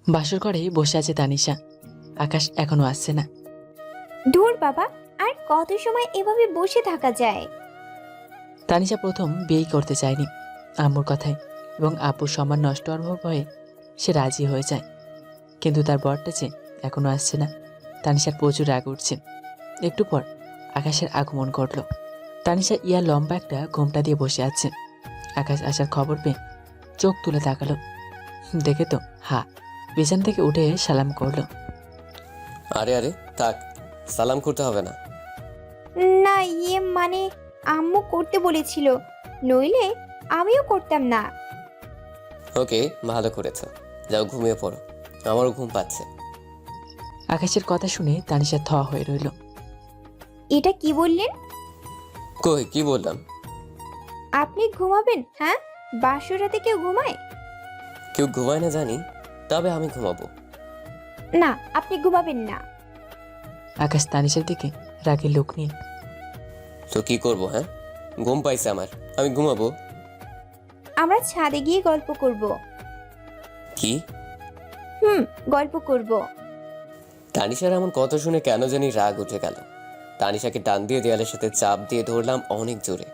বাসর ঘরে বসে আছে তানিশা। আকাশ এখনো আসছে না। ধুর বাবা, আর কত সময় এভাবে বসে থাকা যায়? তানিশা প্রথম বিয়েই করতে চায়নি আম্মুর কথায়, এবং আব্বুর সম্মান নষ্ট হওয়ার ভয়ে সে রাজি হয়ে যায়। কিন্তু তার বরটা যে এখনো আসছে না, তানিশার প্রচুর রাগ উঠছে। একটু পর আকাশের আগমন ঘটল। তানিশা লম্বা একটা ঘোমটা দিয়ে বসে আছে। আকাশ আসার খবর পেয়ে চোখ তুলে তাকালো। দেখে তো বিছানা থেকে উঠে সালাম করলো। আরে আরে থাক, সালাম করতে হবে না। না, মানে আম্মু করতে বলেছিল, নইলে আমিও করতাম না। ওকে, ভালো করেছো। যাও ঘুমিয়ে পড়ো, আমারও ঘুম পাচ্ছে। আকাশের কথা শুনে তানিশা থ হয়ে রইল। এটা কি বললেন? কই কি বললাম? আপনি ঘুমাবেন? হ্যাঁ, বাসর রাতে কেউ ঘুমায়? কেউ ঘুমায় না জানি, তবে আমি ঘুমাবো। না, আপনি ঘুমাবেন না। আকাশ তানিশার দিকে রাগের লোক নিয়ে। তো কি করবো? হ্যাঁ, ঘুম পাইছে আমার, আমি ঘুমাবো। আমরা ছাদে গিয়ে গল্প করব। কি? গল্প করব। তানিশার এমন কথা শুনে কেন জানি রাগ উঠে গেল। তানিশাকে টান দিয়ে দেয়ালের সাথে চাপ দিয়ে ধরলাম অনেক জোরে।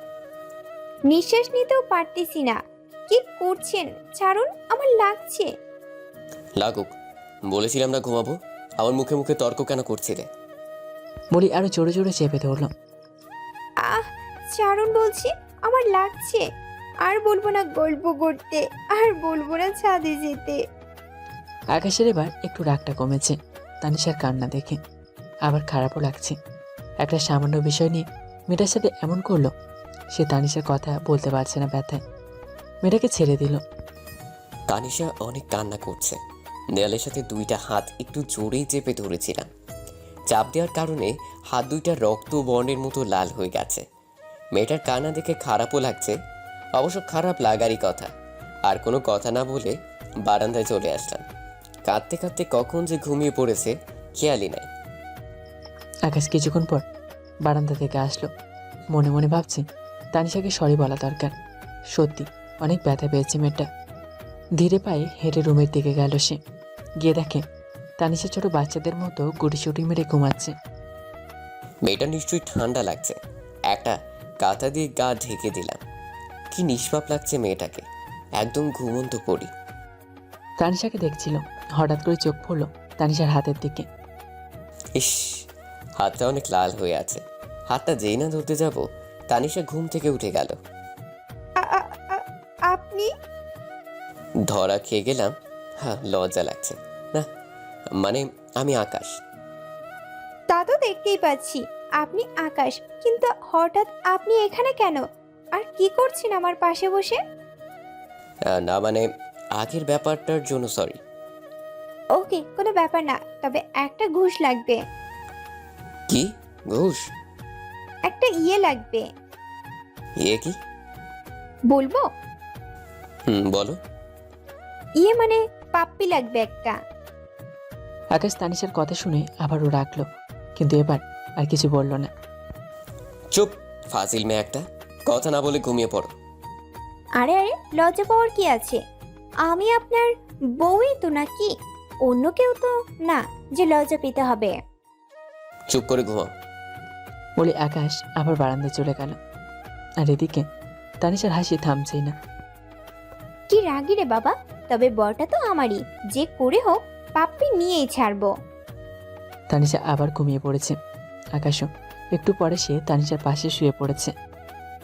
নিঃশ্বাস নিতেও পারতেছি না। কি করছেন? ছাড়ুন, আমার লাগছে। লাগুক, বলেছিলাম না ঘুমাবো। আমার মুখে মুখে তর্ক কেন করছিলে? বলি আরো জোরে জোরে চেপে ধরল। আহ, ছাড়ুন বলছি, আমার লাগছে। আর বলবো না গল্প করতে, আর বলবো না ছাদে যেতে। আকাশের এবার একটু রাগটা কমেছে তানিশার কান্না দেখে। আবার খারাপও লাগছে। একটা সামান্য বিষয় নিয়ে মেয়েটার সাথে এমন করলো। সে তানিশার কথা বলতে পারছে না ব্যথায়। মেয়েটাকে ছেড়ে দিল। তানিশা অনেক কান্না করছে। দেয়ালের সাথে দুইটা হাত একটু জোরেই চেপে ধরেছিলাম। চাপ দেওয়ার কারণে হাত দুইটা রক্ত বর্ণের মতো লাল হয়ে গেছে। মেয়েটার কান্না দেখে খারাপও লাগছে। অবশ্য খারাপ লাগারই কথা। আর কোনো কথা না বলে বারান্দায় চলে আসলাম। কাঁদতে কাঁদতে কখন যে ঘুমিয়ে পড়েছে খেয়ালই নাই। আকাশ কিছুক্ষণ পর বারান্দা থেকে আসলো। মনে মনে ভাবছে তানিশাকে সরি বলা দরকার। সত্যি অনেক ব্যথা পেয়েছে মেয়েটা। ধীরে পায়ে হেঁটে রুমের দিকে গেল সে। গিয়ে দেখে তানিশা ছোট বাচ্চাদের মতো গুটিসুটি মেরে ঘুমাচ্ছে। মেয়েটা নিশ্চয়ই ঠান্ডা লাগছে। একটা কাঁথা দিয়ে গা ঢেকে দিলাম। কি নিষ্পাপ লাগছে মেয়েটাকে, একদম ঘুমন্ত পড়ি। তানিশাকে দেখছিল, হঠাৎ করে চোখ পড়লো তানিশার হাতের দিকে। ইস, হাতটা অনেক লাল হয়ে আছে। হাতটা যেই না ধরতে যাব, তানিশা ঘুম থেকে উঠে গেল। আ- আ- আ- আপনি? ধরা খেয়ে গেলাম। হ্যাঁ, লজ্জা লাগছে না, মানে আমি আকাশ। তা তো দেখতেই পাচ্ছি আপনি আকাশ, কিন্তু হঠাৎ আপনি এখানে কেন? আর কি করছেন আমার পাশে বসে? না মানে, আগের ব্যাপারটার জন্য সরি। ওকে, কোনো ব্যাপার না, তবে একটা ঘুষ লাগবে। কি? ঘুষ? একটা লাগবে। কি? বলবো? বলো। মানে পাপ্পি লাগবে একটা। আকাশ তানিশার কথা শুনে আবারও রাখলো, কিন্তু এবার আর কিছু বলল না। চুপ, ফাজিল মেয়ে একটা। কথা না বলে ঘুমিয়ে পড়ো। আরে আরে, লজ্জা পাওয়ার কি আছে? আমি আপনার বউই তো, নাকি অন্য কেউ তো না যে লজ্জা পেতে হবে। চুপ করে ঘুমাও। বলে আকাশ আবার বারান্দায় চলে গেল। আর এদিকে তানিশার হাসি থামছেই না। কি রাগি রে বাবা, তবে বরটা তো আমারই, যে করে হোক পাপ্পি নিয়েই ছাড়বো। তানিশা আবার ঘুমিয়ে পড়েছে। আকাশও একটু পরে সে তানিশার পাশে শুয়ে পড়েছে।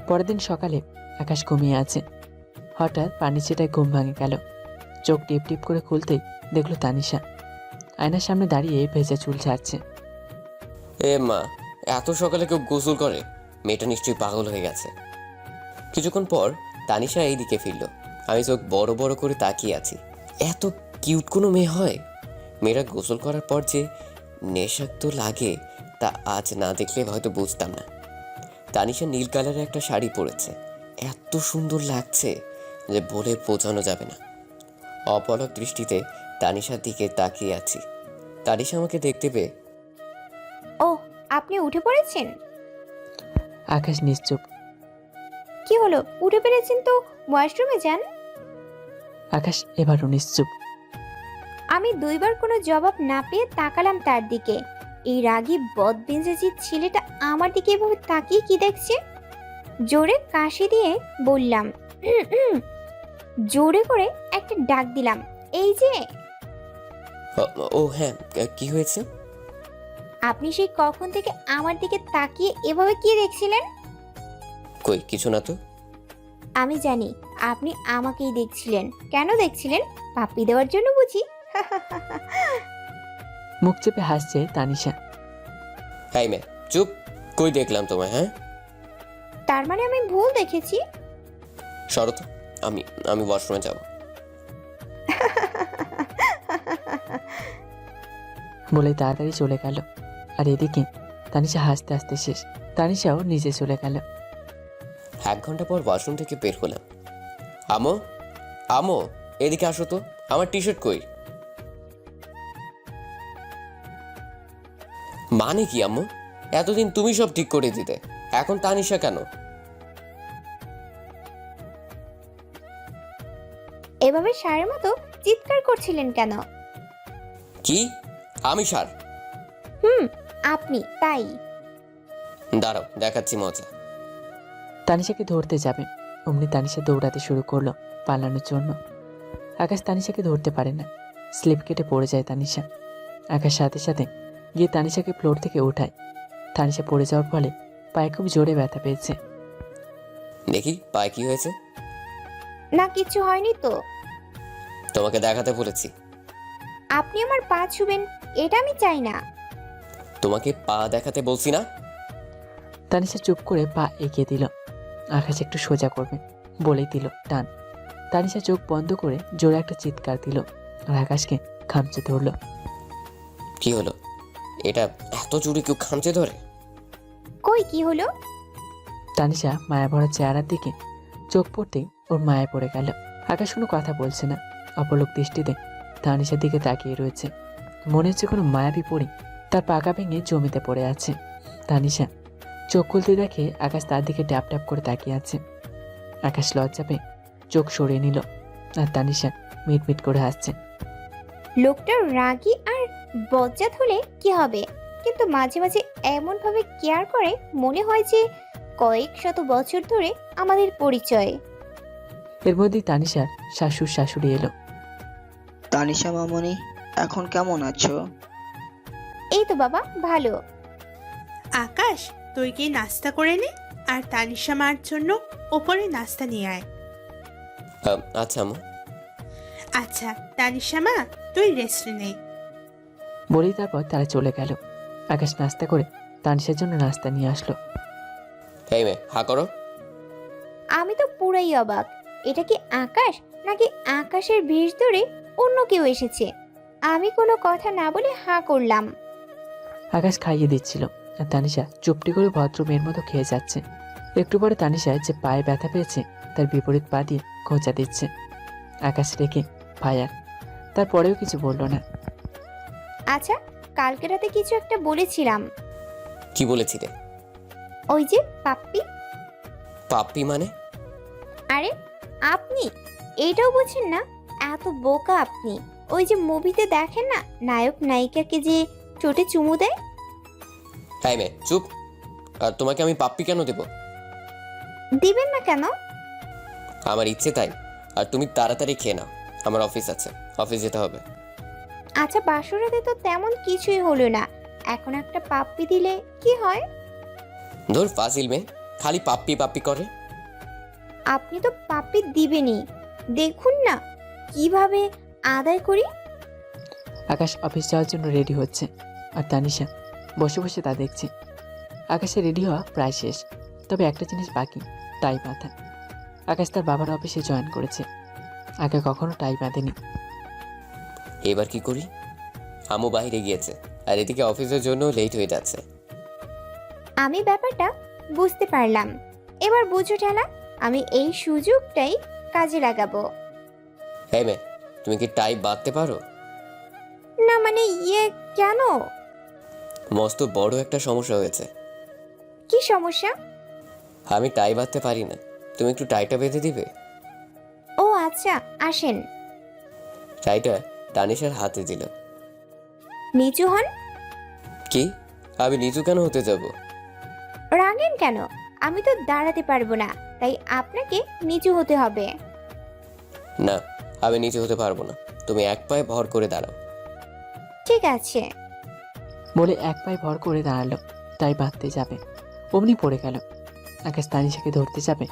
পরের দিন সকালে আকাশ ঘুমিয়ে আছে। হঠাৎ পানি ছেটায় ঘুম ভাঙে গেল। চোখ টিপ টিপ করে খুলতেই দেখলো তানিশা আয়নার সামনে দাঁড়িয়ে ভেজা চুল ছাড়ছে। এ মা, এত সকালে কেউ গোসল করে? মেয়েটা নিশ্চয়ই পাগল হয়ে গেছে। কিছুক্ষণ পর তানিশা এইদিকে ফিরল। আমি চোখ বড় বড় করে তাকিয়ে আছি। এত কিউট কোনো মেয়ে হয়? মেয়েরা গোসল করার পর যে নেশাক্ত লাগে তা আজ না দেখলে হয়তো বুঝতাম না। তানিশা নীল কালারের একটা শাড়ি পরেছে। এত সুন্দর লাগছে যে বলে বোঝানো যাবে না। অপলক দৃষ্টিতে তানিশার দিকে তাকিয়ে আছি। তানিশা আমাকে দেখতে পেয়ে, ও, আপনি উঠে পড়েছেন? আকাশ নিশ্চুপ। কি হলো, উঠে পেরেছেন তো ওয়াশরুমে যান। আকাশ এবারও নিশ্চুপ। আমি দুইবার কোনো জবাব না পেয়ে তাকালাম তার দিকে। এই রাগী বদমেজাজি ছেলেটা আমার দিকে এভাবে তাকিয়ে কি দেখছে? জোরে কাশি দিয়ে বললাম, "উম, উম।" জোরে করে একটা ডাক দিলাম, "এই যে।" ও হ্যাঁ, কি হয়েছে? আপনি সেই কখন থেকে আমার দিকে তাকিয়ে এভাবে কি দেখছিলেন? কই কিছু না তো। আমি জানি আপনি আমাকেই দেখছিলেন। কেন দেখছিলেন? পাপ্পি দেওয়ার জন্য বুঝি? মুখ চেপে হাসছে তানিশা। হাই মে, চুপ। কই দেখলাম তোমায়? হ্যাঁ, তার মানে আমি ভুল দেখেছি? সরো তো, আমি আমি ওয়াশরুমে যাব। বলে তাড়াতাড়ি চলে গেল। আর এদিকে তানিশা হাসতে হাসতে শেষ। তানিশাও নিজে চলে গেল। 1 ঘন্টা পর ওয়াশরুম থেকে বের হলাম। আমো, আমো, এদিকে আসো তো। আমার টি শার্ট কই? মানে কি আম্মু? এতদিন তুমি সব ঠিক করে দিতে, এখন তানিশা কেন? এভাবে সারের মতো চিৎকার করছিলেন কেন? কি? আমি সার? আপনি তাই। দাঁড়াও, দেখাচ্ছি মজা। তানিশাকে ধরতে যাবে অমনি তানিশা দৌড়াতে শুরু করলো পালানোর জন্য। আকাশ তানিশাকে ধরতে পারে না। স্লিপ কেটে পড়ে যায় তানিশা। আকাশ সাথে সাথে গিয়ে তানিশাকে ফ্লোর থেকে ওঠায়। তানিশা পড়ে যাওয়ার ফলে পায়ে খুব জোরে ব্যথা পেয়েছে। দেখি পায়ে কি হয়েছে। না, কিছু হয়নি তো। তোমাকে দেখাতে বলেছি। আপনি আমার পা ছুবেন এটা আমি চাই না। তোমাকে পা দেখাতে বলছি না? তানিশা চুপ করে পা এগিয়ে দিল। আকাশ একটু সোজা করবে বলেই দিল টান। তানিশা চোখ বন্ধ করে জোরে একটা চিৎকার দিল আর আকাশকে খামচে ধরলো। কি হলো? এটা এত জোরে কেউ খামচে ধরে? কই কি হলো? তানিশা মায়া ভরা চেহারার দিকে চোখ পড়তেই ওর মায়া পড়ে গেল। আকাশ কোনো কথা বলছে না, অপলক দৃষ্টিতে তানিশার দিকে তাকিয়ে রয়েছে। মনে হচ্ছে কোনো মায়াবী পড়ে তার পাকা ভেঙে জমিতে পড়ে আছে। তানিশা চোখ খুলতে দেখে আকাশ তার দিকে ট্যাপ ট্যাপ করে তাকিয়ে আছে। আকাশ লজ্জা পেয়ে চোখ সরিয়ে নিল আর তানিশা মিটমিট করে হাসছে। লোকটা রাগী আর বজ্জাত হলে কি হবে, কিন্তু মাঝে মাঝে এমন ভাবে কেয়ার করে মনে হয় যে কয়েক শত বছর ধরে আমাদের পরিচয়। এর মধ্যেই তানিশার শাশুড়ি এলো। তানিশা মামনি, এখন কেমন আছো? এই তো বাবা, ভালো। আকাশ, তুই কি নাস্তা করে নে, আর তানিশা মার জন্য ওপরে নাস্তা নিয়ে আয়। আচ্ছা আম্মু। আচ্ছা তানিশা মা, তুই রেস্ট নে। বলেই তারপর তারা চলে গেল। আকাশ নাস্তা করে তানিশার জন্য নাস্তা নিয়ে আসলো। এই মে, হা করো। আমি তো পুরাই অবাক। এটা কি আকাশ নাকি আকাশের ভিড় ধরে অন্য কেউ এসেছে? আমি কোনো কথা না বলে হাঁ করলাম। আকাশ খাইয়ে দিচ্ছিল আর তানিশা চুপটি করে ভদ্র মেয়ের মতো খেয়ে যাচ্ছে। একটু পরে তানিশা যে পায়ে ব্যথা পেয়েছে তার বিপরীত পা দিয়ে খোঁচা দিচ্ছে। আকাশ রেখে ফায়ার, তারপরেও কিছু বলল না। আচ্ছা, কালকে রাতে কিছু একটা বলেছিলাম। কি বলেছিলে? ওই যে পাপ্পি। পাপ্পি মানে? আরে আপনি এটাও বুঝেন না? এত বোকা আপনি। ওই যে মুভিতে দেখেন না, নায়ক নায়িকাকে যে ঠোঁটে চুমু দেয়। হ্যাঁ মে, চুপ। আর তোমাকে আমি পাপ্পি কেন দেব? দিবেন না কেন? আমার ইচ্ছে তাই। আর তুমি তাড়াতাড়ি খেয়ে নাও, আমার অফিস আছে, অফিস যেতে হবে। আচ্ছা, বাসরাতে তো তেমন কিছুই হলো না, এখন একটা পাপ্পি দিলে কি হয়? ধর ফাজিল মেয়ে, খালি পাপ্পি পাপ্পি করে। আপনি তো পাপ্পি দিবেনই, দেখুন না কিভাবে আদায় করি। আকাশ অফিস যাওয়ার জন্য রেডি হচ্ছে আর তানিশা বসে বসে তা দেখছে। আকাশে রেডি হওয়া প্রায় শেষ, তবে একটা জিনিস বাকি, টাই বাঁধা। আকাশ তার বাবার অফিসে জয়েন করেছে, আগে কখনো টাই বাঁধেনি। এবার কি করি? আম্মু বাইরে গিয়েছে আর এদিকে অফিসের জন্য লেট হয়ে যাচ্ছে। আমি ব্যাপারটা বুঝতে পারলাম, এবার বুঝো ঠেলা। আমি এই সুযোগটাই কাজে লাগাবো। হ্যাঁ মে, তুমি কি টাই বাঁধতে পারো? না মানে কেন? মস্ত বড় একটা সমস্যা হয়েছে। কি সমস্যা? আমি টাই বাঁধতে পারি না, তুমি একটু টাইটা বেঁধে দিবে? ও আচ্ছা, আসেন। টাইটা তানিশার হাতে দিল। নিচু হন। কি? আমি নিচু কেন হতে যাব? রাগেন কেন? আমি তো দাঁড়াতে পারবো না, তাই আপনাকে নিচু হতে হবে। না, আমি নিচু হতে পারবো না। তুমি এক পায়ে ভর করে দাঁড়াও। ঠিক আছে। বলে এক পায়ে ভর করে দাঁড়ালো, তাই বাঁধতে যাবে অমনি পড়ে গেল। আকাশ তানিশাকে ধরতে যাবে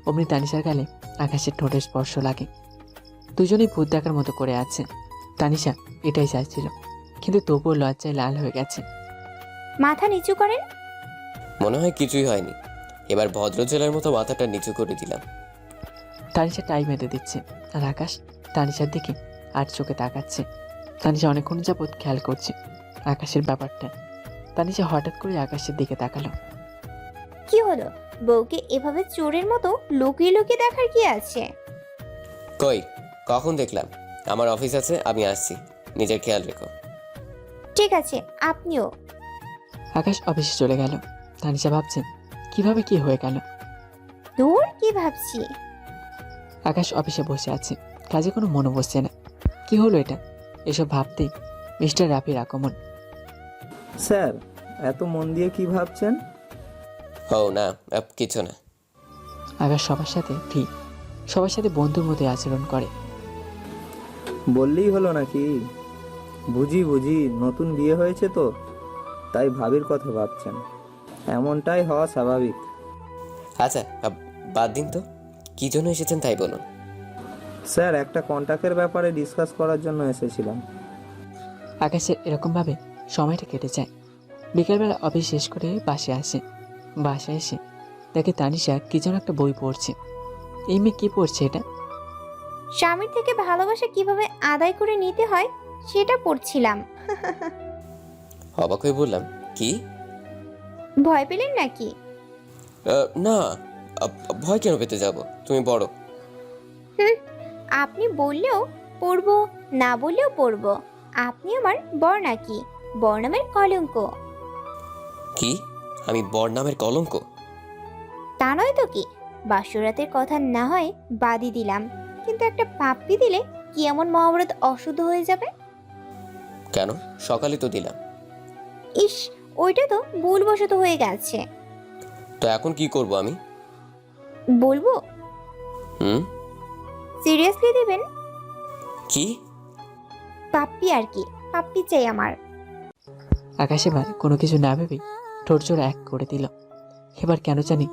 অমনি তানিশার গালে আকাশের ঠোঁটের স্পর্শ লাগে। দুজনেই ভূত দেখার মতো করে আছে। তানিশা এটাই চাইছিল, কিন্তু তবুও লজ্জায় লাল হয়ে গেছে। মাথা নিচু করেন। মনে হয় কিছুই হয়নি। এবার ভদ্রজেলার মতো মাথাটা নিচু করে দিলাম। তানিশা টাই মেরে দিচ্ছে, আর আকাশ তানিশার দিকে আর চোখে তাকাচ্ছে। তানিশা অনেকক্ষণ যাবৎ খেয়াল করছে আকাশের ব্যাপারটা। তানিশা হঠাৎ করে আকাশের দিকে তাকালো। কি হলো? বউকে এভাবে চোরের মতো লুকিয়ে লুকিয়ে দেখার কি আছে? কই, কখন দেখলাম? আমার অফিস আছে, আমি আসছি। নিজের খেয়াল রেখো। ঠিক আছে, আপনিও। আকাশ অফিসে চলে গেল। তানিশা ভাবছে কিভাবে কি হয়ে গেল। দূর, কি ভাবছি? আকাশ অফিসে বসে আছে, কাজে কোনো মনে বসছে না। কি হলো এটা? এসব ভাবতেই মিস্টার রাফির আগমন। স্যার, এত মন দিয়ে কি ভাবছেন? ও না, কিছু না। আকাশ সবার সাথে ফ্রি, সবার সাথে বন্ধুর মতো আচরণ করে। বললেই হলো নাকি? বুঝি বুঝি, নতুন বিয়ে হয়েছে তো, তাই ভাবির কথা ভাবছেন। এমনটাই হওয়া স্বাভাবিক। আচ্ছা, বাদ দিন তো। কি জন্য এসেছেন তাই বলুন। স্যার, একটা কন্ট্রাক্টের ব্যাপারে ডিসকাস করার জন্য এসেছিলাম। আকাশের এরকমভাবে সময়টা কেটে যায়। বিকেলবেলা অফিস শেষ করে বাসায় আসে। বাসায় এসে দেখে তানিশা কি যেন একটা বই পড়ছে। এই মেয়ে কি পড়ছে এটা? স্বামীর থেকে ভালোবাসা কিভাবে আদায় করে নিতে হয় সেটা পড়ছিলাম। অবাক হয়ে বললাম, কি? ভয় পেলেন নাকি? না, ভয় কেন পেতে যাব? তুমি বড়। আপনি বললেও পড়বো, না বললেও পড়বো। আপনি আমার বর নাকি? বর নামের কলঙ্ক। কি? আমি বর নামের কলঙ্ক? তা নয় তো কি? বাসরাতের কথা না হয় বাদই দিলাম, কিন্তু একটা পাপ্পি দিলে কি এমন মহাভারত অশুদ্ধ হয়ে যাবে? কেন? সকালে তো দিলাম। ইস, ওইটা তো ভুলবশত হয়ে গেছে। তো এখন কি করব আমি? বলবো? হুম? সিরিয়াসলি দেবেন? কি? পাপ্পি আর কি, পাপ্পি চাই আমার। আকাশ এবার কোনো কিছু না ভেবেই ঠোঁট জোড়া এক করে দিল। এবার কেন জানি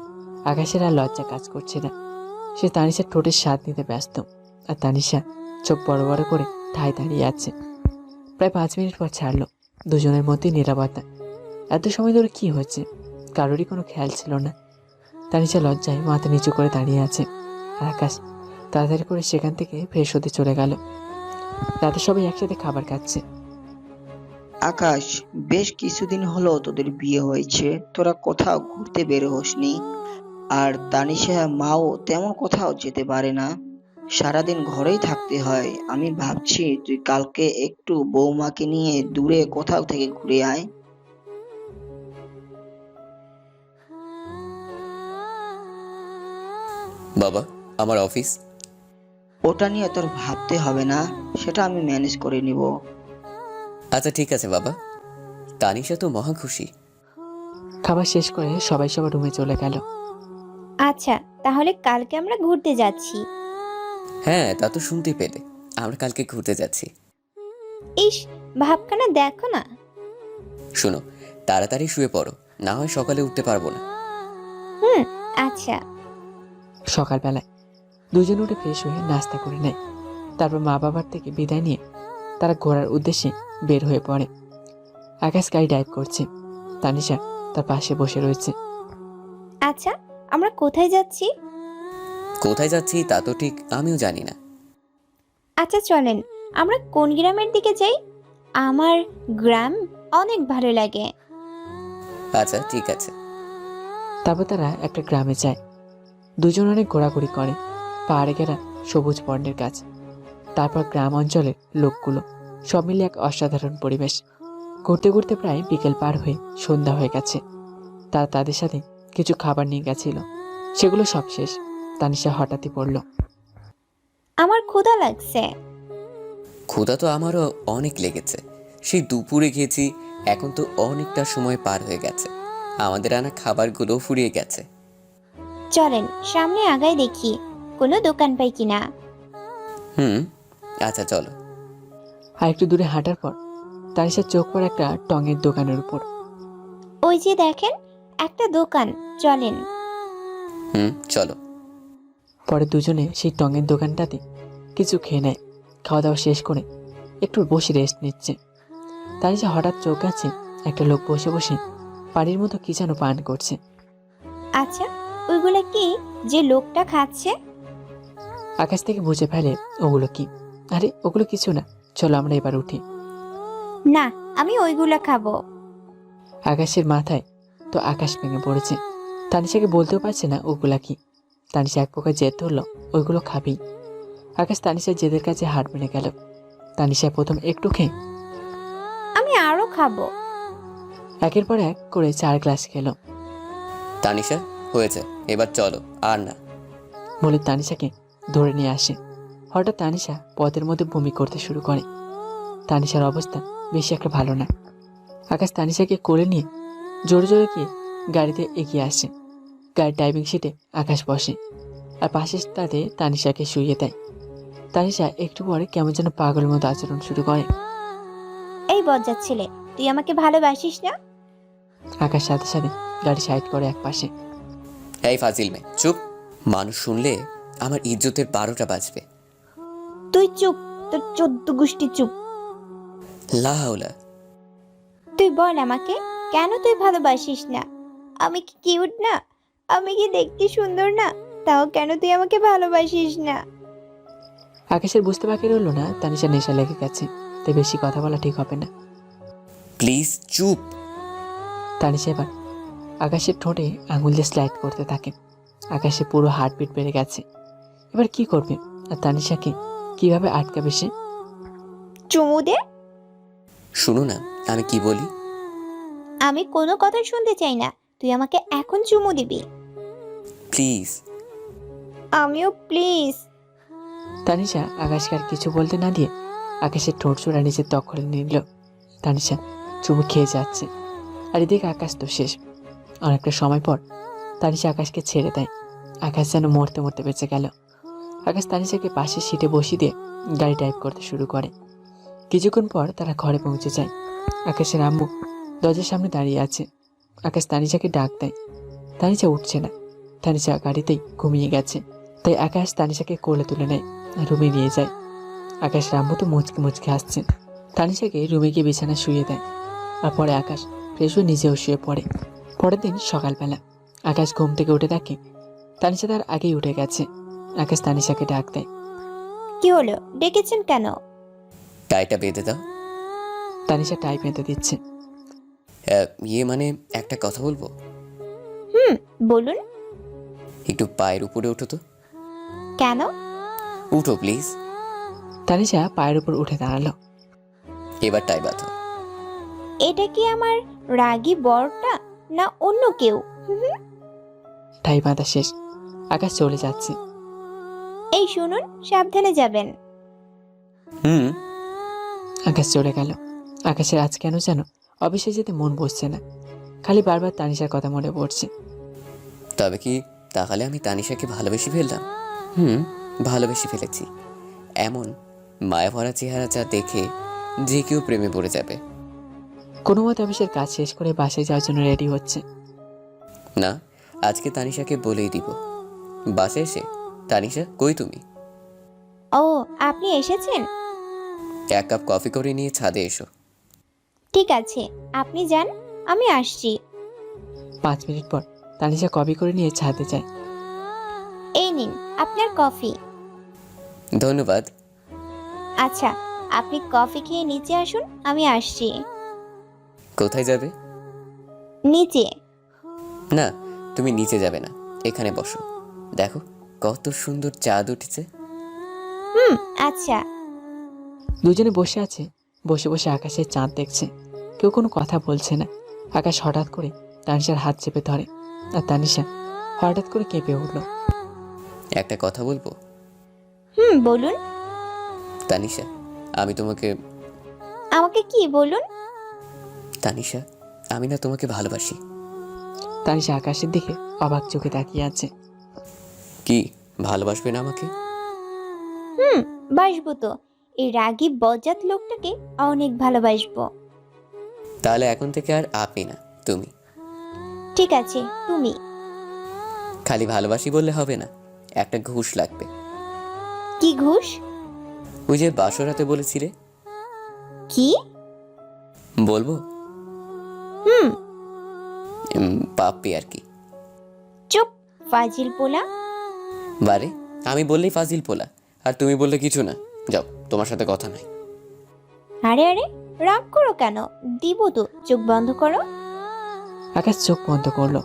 আকাশের আর লজ্জা কাজ করছে না। সে তানিশার ঠোঁটের স্বাদ নিতে ব্যস্ত, আর তানিশা চোখ বড় বড় করে ঠায় দাঁড়িয়ে আছে। প্রায় 5 মিনিট পর ছাড়লো। দুজনের মধ্যে নিরাপত্তা। এত সময় ধরে কি হচ্ছে কারোরই কোনো খেয়াল ছিল না। তানিশা লজ্জায় মাথা নিচু করে দাঁড়িয়ে আছে, আর আকাশ তাড়াতাড়ি করে সেখান থেকে ফ্রেশ হতে চলে গেল। রাতে সবাই একসাথে খাবার খাচ্ছে। আকাশ, বেশ কিছুদিন হলো তোদের বিয়ে হয়েছে, তোরা কোথাও ঘুরতে বের হসনি। আর তানিশা মাও তেমন কোথাও যেতে পারে না, সারাদিন ঘরেই থাকতে হয়। আমি ভাবছি তুই কালকে একটু বৌমাকে নিয়ে দূরে কোথাও থেকে ঘুরে আয়। বাবা, আমার অফিস। ওটা নিয়ে তোর ভাবতে হবে না, সেটা আমি ম্যানেজ করে নিব। আচ্ছা ঠিক আছে বাবা। তানিশা তো মহা খুশি। খাবার শেষ করে সবাই সবার রুমে চলে গেল। আচ্ছা, তাহলে কালকে আমরা ঘুরতে যাচ্ছি। হ্যাঁ, তা তো শুনতে পেলে। আমরা কালকে ঘুরতে যাচ্ছি। ইস, ভাবখানা দেখো না। শোনো, তাড়াতাড়ি শুয়ে পড়ো, না হয় সকালে উঠতে পারবো না। আচ্ছা। সকালবেলায় দুজন উঠে ফ্রেশ হয়ে নাস্তা করে নেয়। তারপর মা বাবার থেকে বিদায় নিয়ে তারা ঘোরার উদ্দেশ্যে বের হয়ে পড়ে। আকাশ গাড়ি ড্রাইভ করছে, তানিশা তার পাশে বসে রয়েছে। আচ্ছা, আমরা কোথায় যাচ্ছি? কোথায় যাচ্ছি তা তো ঠিক আমিও জানি না। আচ্ছা চলেন, আমরা কোন গ্রামের দিকে যাই? আমার গ্রাম অনেক ভালো লাগে। আচ্ছা ঠিক আছে। তারপর তারা একটা গ্রামে যায়। দুজন অনেক ঘোরাঘুরি করে, পাহাড়ে ঘেরা সবুজ বর্ণের গাছ, তারপর গ্রাম অঞ্চলের লোকগুলো, সব মিলে এক অসাধারণ পরিবেশ। ঘুরতে ঘুরতে প্রায় বিকেল পার হয়ে সন্ধ্যা হয়ে গেছে। তারা তাদের সাথে কিছু খাবার নিয়ে গেছিল, সেগুলো সব শেষ। তানিশা হঠাৎই পড়ল, আমার ক্ষুধা লাগছে। ক্ষুধা তো আমারও অনেক লেগেছে। সেই দুপুরে খেয়েছি, এখন তো অনেকটা সময় পার হয়ে গেছে। আমাদের আনা খাবারগুলো ফুরিয়ে গেছে। চলেন সামনে আগায় দেখি কোনো দোকান পাই কিনা। হুম, আচ্ছা চলো। আর একটু দূরে হাঁটার পর তানিশার চোখ পড়ে একটা টঙের দোকানের উপর। ওই যে দেখেন একটা দোকান, চলেন। হুম, চলো। পরে দুজনে সেই টঙের দোকানটাতে কিছু খেয়ে নেয়। খাওয়া দাওয়া শেষ করে একটু বসে রেস্ট নিচ্ছে। তানিশা হঠাৎ চোখ আছে একটা লোক বসে বসে পানির মতো কি যেন পান করছে। আচ্ছা, ওইগুলা কি যে লোকটা খাচ্ছে? আকাশ থেকে বুঝে ফেলে ওগুলো কি। আরে ওগুলো কিছু না, চলো আমরা এবার উঠি। না, আমি ওইগুলা খাবো। আকাশের মাথায় তো আকাশ ভেঙে পড়েছে। তানিশাকে বলতেও পারছে না ওগুলা কি। তানিশা এক প্রকার জেদ ধরলো ওইগুলো খাবেই। আকাশ তানিশার জেদের কাছে হার মেনে গেল। তানিশা প্রথম একটু খেয়ে আমি আরো খাবো। একের পর এক করে 4 গ্লাস খেলো। তানিশা, হয়েছে, এবার চলো। আর না। বলে তানিশাকে ধরে নিয়ে আসে। হঠাৎ তানিশা পথের মধ্যে বমি করতে শুরু করে। তানিশার অবস্থা বেশি একটা ভালো না। আকাশ তানিশাকে কোলে নিয়ে জোরে জোরে গিয়ে গাড়িতে এগিয়ে আসে। গাড়ির ড্রাইভিং সিটে আকাশ বসে আর পাশের তাতে তানিশাকে শুইয়ে দেয়। তানিশা একটু পরে কেমন যেন পাগলের মতো আচরণ শুরু করে। এই বজ্জাত ছেলে, তুই আমাকে ভালোবাসিস না? আকাশ সাথে সাথে গাড়ি সাইড করে এক পাশে। এই ফাজিল মেয়ে, চুপ। মানুষ শুনলে আমার ইজ্জতের 12টা বাজবে। তুই চুপ, তোর 14 গোষ্ঠী চুপ। লা হাওলা। তুই বল আমাকে, কেন তুই ভালোবাসিস না? আমি কি কিউট না? আমি কি দেখতে সুন্দর না? তাও কেন তুই আমাকে ভালোবাসিস না? আকাশের বুঝতে বাকি রইল না তানিশা নেশা লেগে গেছে, তাই বেশি কথা বলা ঠিক হবে না। প্লিজ চুপ। তানিশা এবার আকাশের ঠোঁটে আঙুল দিয়ে স্লাইড করতে থাকে। আকাশে পুরো হার্টবিট বেড়ে গেছে। এবার কি করবে আর তানিশাকে কিভাবে আটকাবে সে? চুমু দে। শুনো না আমি কি বলি। আমি কোনো কথা শুনতে চাই না, তুই আমাকে এখন চুমু দিবি। প্লিজ। আমিও প্লিজ। তানিশা আকাশকে আর কিছু বলতে না দিয়ে আকাশের ঠোঁট চূড়া নিজের দখলে নিল। তানিশা চুমু খেয়ে যাচ্ছে আর এদিকে আকাশ তো শেষ। অনেকটা সময় পর তানিশা আকাশকে ছেড়ে দেয়। আকাশ যেন মরতে মরতে বেঁচে গেল। আকাশ তানিশাকে পাশের সিটে বসিয়ে দিয়ে গাড়ি ড্রাইভ করতে শুরু করে। কিছুক্ষণ পর তারা ঘরে পৌঁছে যায়। আকাশের আম্মু দরজার সামনে দাঁড়িয়ে আছে। আকাশ তানিশাকে ডাক দেয়, তানিশা উঠছে না। তানিশা গাড়িতেই ঘুমিয়ে গেছে। তাই আকাশ তানিশাকে কোলে তুলে নেয় আর রুমে নিয়ে যায়। আকাশের আম্মু তো মুচকে মুচকে হাসছে। তানিশাকে রুমে গিয়ে বিছানায় শুয়ে দেয় আর পরে আকাশ ফ্রেশ হয়ে নিজেও শুয়ে পড়ে। পরের দিন সকালবেলা আকাশ ঘুম থেকে উঠে দেখে তানিশা তার আগেই উঠে গেছে। আকাশ তানিশাকে ডাক দেয়। কি হলো, ডেকেছেন কেন? টাইটা বেঁধে দাও। তানিশা টাই বেঁধে দিচ্ছে। মানে একটা কথা বলবো। বলুন। একটু পায়ের উপরে ওঠো তো। কেন? উঠো প্লিজ। তানিশা পায়ের উপর উঠে দাঁড়ালো। এবার টাই বাঁধো। এটা কি আমার রাগী বরটা না অন্য কেউ? টাই বাঁধা শেষ। আকাশ চলে যাচ্ছে। এই শুনুন, সাবধানে যাবেন। হুম। আকাশ চলে গেল। আকাশের আজ কেন যেন অফিসে যেতে মন বসছে না। খালি বারবার তানিশার কথা মনে পড়ছে। তবে কি তাহলে আমি তানিশাকে ভালোবেসে ফেললাম? ভালোবেসে ফেলেছি। এমন মায়াভরা চেহারা যা দেখে যে কেউ প্রেমে পড়ে যাবে। কোনো মতে অফিসের কাজ শেষ করে বাসায় যাওয়ার জন্য রেডি হচ্ছে। না, আজকে তানিশাকে বলেই দিব। বাসে এসে, তানিশা কই তুমি? ও, আপনি এসেছেন? 1 কাপ কফি করে নিয়ে ছাদে এসো। ঠিক আছে, আপনি যান, আমি আসছি। 5 মিনিট পর তানিশা কপি করে নিয়ে ছাদে যায়। এই নিন আপনার কফি। ধন্যবাদ। আচ্ছা, আপনি কফি খেয়ে নিচে আসুন, আমি আসছি। কোথায় যাবে? নিচে। না, তুমি নিচে যাবে না, এখানে বসো। দেখো কত সুন্দর চাঁদ উঠেছে। আচ্ছা। দুজনে বসে আছে। বসে বসে আকাশের চাঁদ দেখছে। কেউ কোনো কথা বলছে না। আকাশ হঠাৎ করে তানিশার হাত চেপে ধরে আর তানিশা হঠাৎ করে কেঁপে উঠল। একটা কথা বলবো? বলুন। তানিশা, আমি তোমাকে আমাকে কি বলুন? তানিশা, আমি না তোমাকে ভালোবাসি। তানিশা আকাশের দিকে অবাক চোখে তাকিয়ে আছে। কি ভালোবাসবে না আমাকে? বাসবো তো। এই রাগী বজ্জাত লোকটাকে অনেক ভালোবাসবো। তাহলে এখন থেকে আর আপনি না, তুমি। ঠিক আছে, তুমি। খালি ভালোবাসি বললে হবে না, একটা ঘুষ লাগবে। কি ঘুষ? ওই যে বাসরাতে বলেছিলে। কি? বলবো? হুম। পাপ্পি আর কি। চুপ, ফাজিল পোলা। বারে, আমি বললেই ফাজিল পোলা, আর তুমি বললে কিছু না। যাও, তোমার সাথে কথা নাই। আরে আরে, রাগ করো কেন? দিব তো, চোখ বন্ধ করো। আকাশ চোখ বন্ধ করলো।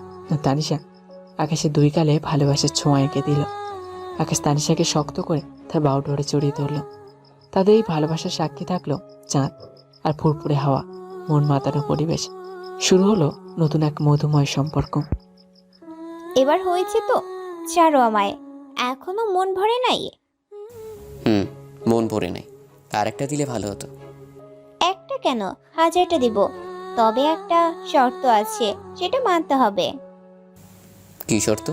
তানিশা আকাশের দুই গালে ভালোবাসার ছোঁয়া এঁকে দিল। আকাশ তানিশাকে শক্ত করে তার বাহু ধরে জড়িয়ে ধরল। তাদের এই ভালোবাসার সাক্ষী থাকলো চাঁদ আর ফুরফুরে হাওয়া, মন মাতানো পরিবেশ। শুরু হলো নতুন এক মধুময় সম্পর্ক। এবার হয়েছে তো, ছাড়ো আমায়। এখনো মন ভরে নাই? মন ভরে নাই, আর একটা দিলে ভালো হতো। একটা কেন, 1000টা দিব। তবে একটা শর্ত আছে, সেটা মানতে হবে। কি শর্ত?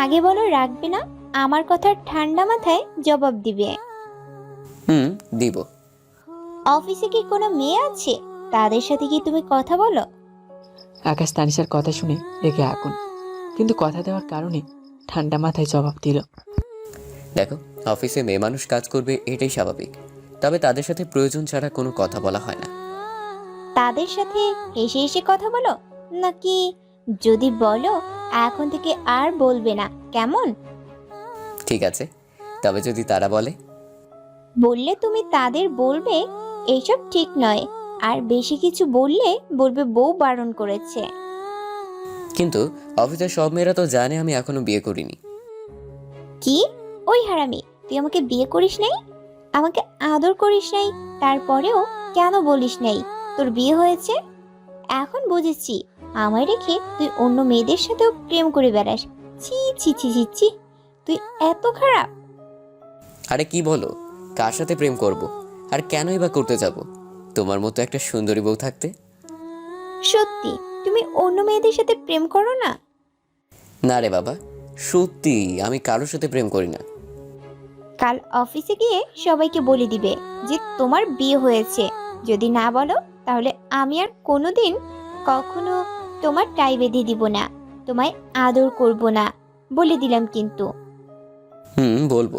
আগে বলো, রাখবে না? আমার কথার ঠান্ডা মাথায় জবাব দিবে। দিব। অফিসে কি কোনো মেয়ে আছে? তাদের সাথে কি তুমি কথা বলো? আকাশ তানিশার কথা শুনে রেগে আগুন, কিন্তু কথা দেওয়ার কারণে ঠান্ডা মাথায় জবাব দিল। দেখো, অফিসে মেয়ে মানুষ কাজ করবে, এটাই স্বাভাবিক। তবে তাদের সাথে প্রয়োজন ছাড়া কোনো কথা বলা হয় না। তাদের সাথে হেসে হেসে কথা বলো, নাকি যদি বলো এখন থেকে আর বলবে না, কেমন? ঠিক আছে, তবে যদি তারা বলে? বললে তুমি তাদের বলবে এইসব ঠিক নয়, আর বেশি কিছু বললে বলবে বউ বারণ করেছে। কিন্তু অফিসের সব মেয়েরা তো জানে আমি এখনো বিয়ে করিনি। কি? ওই হারামি, তুই আমাকে বিয়ে করিস নাই, আমাকে আদর করিস নাই, তারপরেও কেন বলিস নাই তোর বিয়ে হয়েছে? এখন বুঝেছি, আমায় রেখে তুই অন্য মেয়েদের সাথেও প্রেম করে বেড়াস। ছি ছি ছি ছি ছি, তুই এত খারাপ। আরে কি বলো, কার সাথে প্রেম করব? আর কেনই বা করতে যাব তোমার মতো একটা সুন্দরী বউ থাকতে? সত্যি তুমি অন্য মেয়েদের সাথে প্রেম করো না? না রে বাবা, সত্যি আমি কারোর সাথে প্রেম করি না। কাল অফিসে গিয়ে সবাইকে বলে দিবে যে তোমার বিয়ে হয়েছে। যদি না বলো তাহলে আমি আর কোনোদিন কখনো তোমার টাই বেঁধে দিব না, তোমায় আদর করব না, বলে দিলাম কিন্তু। বলবো,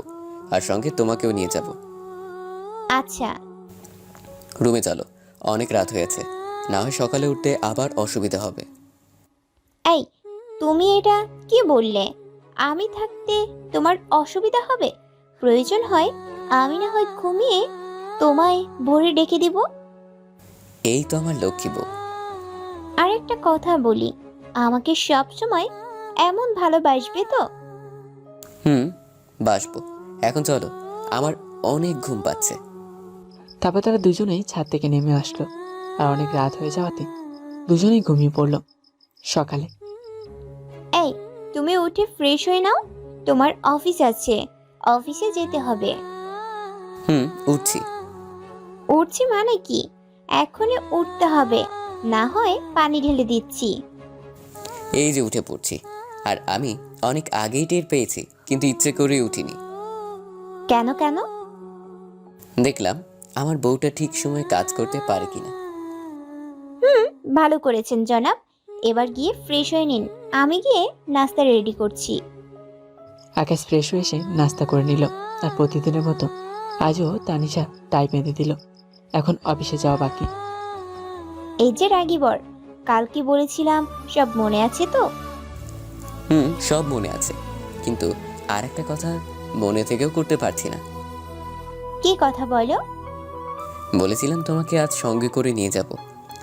আর সঙ্গে তোমাকেও নিয়ে যাব। আচ্ছা। রুমে চলো, অনেক রাত হয়েছে, না হয় সকালে উঠতে আবার অসুবিধা হবে। এই, তুমি এটা কি বললে? আমি থাকতে তোমার অসুবিধা হবে? প্রয়োজন হয় আমি না হয় ঘুমিয়ে তোমায় ভোরে ডেকে দিব। এই তো আমার লক্ষ্মী বউ। আর একটা কথা বলি, আমাকে সব সময় এমন ভালোবাসবে তো? বাসবো। এখন চলো, আমার অনেক ঘুম পাচ্ছে। তারপর তারা দুজনেই ছাদ থেকে নেমে আসলো, আর অনেক রাত হয়ে যাওয়াতে দুজনেই ঘুমিয়ে পড়ল। সকালে এই, তুমি উঠে ফ্রেশ হয়ে নাও, তোমার অফিস আছে, অফিসে যেতে হবে। উঠছি। উঠছি মানে কি? এখনই উঠতে হবে, না হয় পানি ঢেলে দিচ্ছি। এই যে উঠে পড়ছি, আর আমি অনেক আগেই টের পেয়েছি, কিন্তু ইচ্ছে করেই উঠিনি। কেন কেন? দেখলাম আমার বউটা ঠিক সময়ে কাজ করতে পারে কিনা। ভালো করেছেন জনাব। এবার গিয়ে ফ্রেশ হয়ে নিন, আমি গিয়ে নাস্তা রেডি করছি। আকাশ ফ্রেশ হয়ে এসে নাস্তা করে নিল, আর প্রতিদিনের মতো আজও তানিশা টাই বেঁধে দিল। এখন অফিসে যাওয়া বাকি। এই যে রাগী বর, কাল কি বলেছিলাম সব মনে আছে তো? সব মনে আছে, কিন্তু আর একটা কথা মনে থেকেও করতে পারছি না। কি কথা বলো? বলেছিলাম তোমাকে আজ সঙ্গে করে নিয়ে যাব,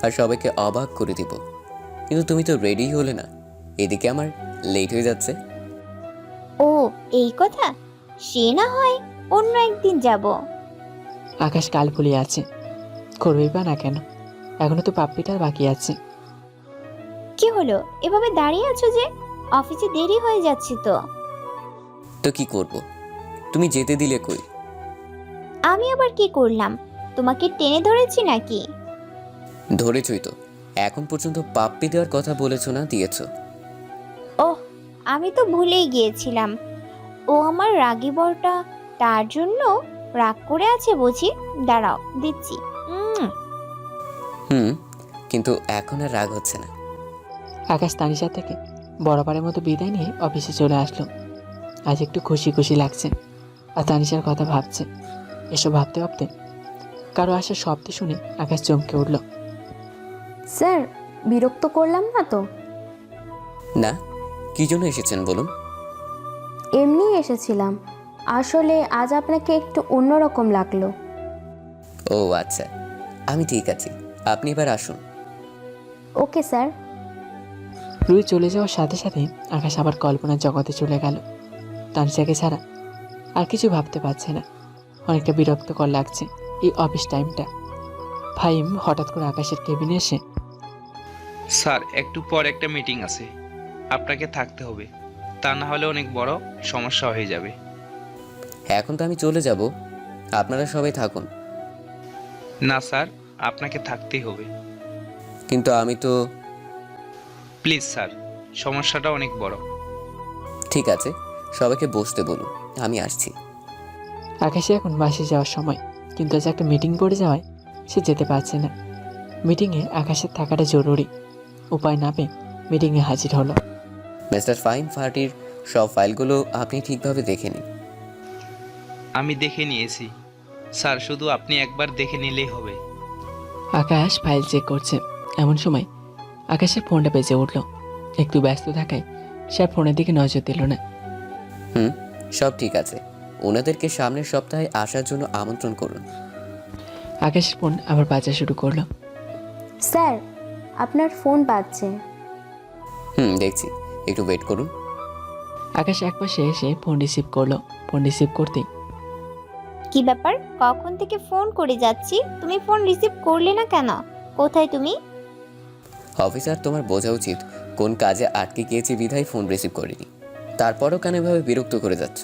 আর সবাইকে অবাক করে দিব, কিন্তু তুমি তো রেডি হলে না। এদিকে আমার লেট হয়ে যাচ্ছে। ও, এই কথা। সে না হয় অন্য একদিন যাব। আকাশ কাল ফুলিয়ে আছে, করবেই বা না কেন, এখনো তো পাপ্পিটার বাকি আছে। কি হলো, এভাবে দাঁড়িয়ে আছো যে? অফিসে দেরি হয়ে যাচ্ছে তো। তো কি করব, তুমি যেতে দিলে কই? আমি আবার কি করলাম? তোমাকে টেনে ধরেছি নাকি? ধরেছই তো, এখন পর্যন্ত পাপ্পি দেওয়ার কথা বলেছো না, দিয়েছো। ওহ, আমি তো ভুলেই গিয়েছিলাম। ও আমার রাগী বরটা, তার জন্য রাগ করে আছে বুঝি। দাঁড়াও, দিচ্ছি। হুম, কিন্তু এখন আর রাগ হচ্ছে না। আকাশ তানিশা থেকে বরাবরের মতো বিদায় নিয়ে অফিসে চলে আসলো। আজ একটু খুশি খুশি লাগছে, আর তানিশার কথা ভাবছে। এসব ভাবতে ভাবতে কারো আসার শব্দ শুনে আকাশ চমকে উঠল। স্যার, বিরক্ত করলাম না তো? না, কি জন্য এসেছেন বলুন। এমনিই এসেছিলাম। আসলে আজ আপনাকে একটু অন্যরকম লাগলো। ও আচ্ছা, আমি ঠিক আছি, আপনি এবার আসুন। Okay sir. রুই চলে যাওয়ার সাথে সাথে আকাশ আবার কল্পনার জগতে চলে গেল। তানিশাকে ছাড়া আর কিছু ভাবতে পারছে না। অনেকটা বিরক্তকর লাগছে এই অফিস টাইমটা। ফাহিম হঠাৎ করে আকাশের কেবিনে এসে, স্যার, একটু পর একটা মিটিং আছে, আপনাকে থাকতে হবে, তা না হলে অনেক বড় সমস্যা হয়ে যাবে। এখন তো আমি চলে যাব, আপনারা সবাই থাকুন। না স্যার, আপনাকে থাকতেই হবে। কিন্তু আমি তো। প্লিজ স্যার, সমস্যাটা অনেক বড়। ঠিক আছে, সবাইকে বসতে বলুন, আমি আসছি। আকাশে এখন বাসে যাওয়ার সময়, কিন্তু আজ একটা মিটিং পড়ে যাওয়ায় সে যেতে পারছে না। মিটিংয়ে আকাশের থাকাটা জরুরি। উপায় না পেয়ে মিটিংয়ে হাজির হলো। মিস্টার ফাহিম ফার্টির সব ফাইলগুলো আপনি ঠিকভাবে দেখে নিন। আমি দেখে নিয়েছি স্যার, শুধু আপনি একবার দেখে নিলেই হবে। আকাশ ফাইল চেক করছে, এমন সময় আকাশের ফোনটা বেজে উঠল। একটু ব্যস্ত থাকায় সে আর ফোনের দিকে নজর দিল না। হুম, সব ঠিক আছে, ওনাদেরকে সামনের সপ্তাহে আসার জন্য আমন্ত্রণ করুন। আকাশের ফোন আবার বাজা শুরু করলো। স্যার, আপনার ফোন বাজছে। হুম, দেখছি, একটু ওয়েট করুন। আকাশ একপাশে এসে ফোন রিসিভ করলো। ফোন রিসিভ করতেই, কি ব্যাপার? কখন থেকে ফোন করে যাচ্ছি, তুমি ফোন রিসিভ করলে না কেন? কোথায় তুমি? অফিসার, তোমার বোঝা উচিত কোন কাজে আটকে গিয়েছি বিধায় ফোন রিসিভ করিনি। তারপরও কেন এভাবে বিরক্ত করে যাচ্ছ?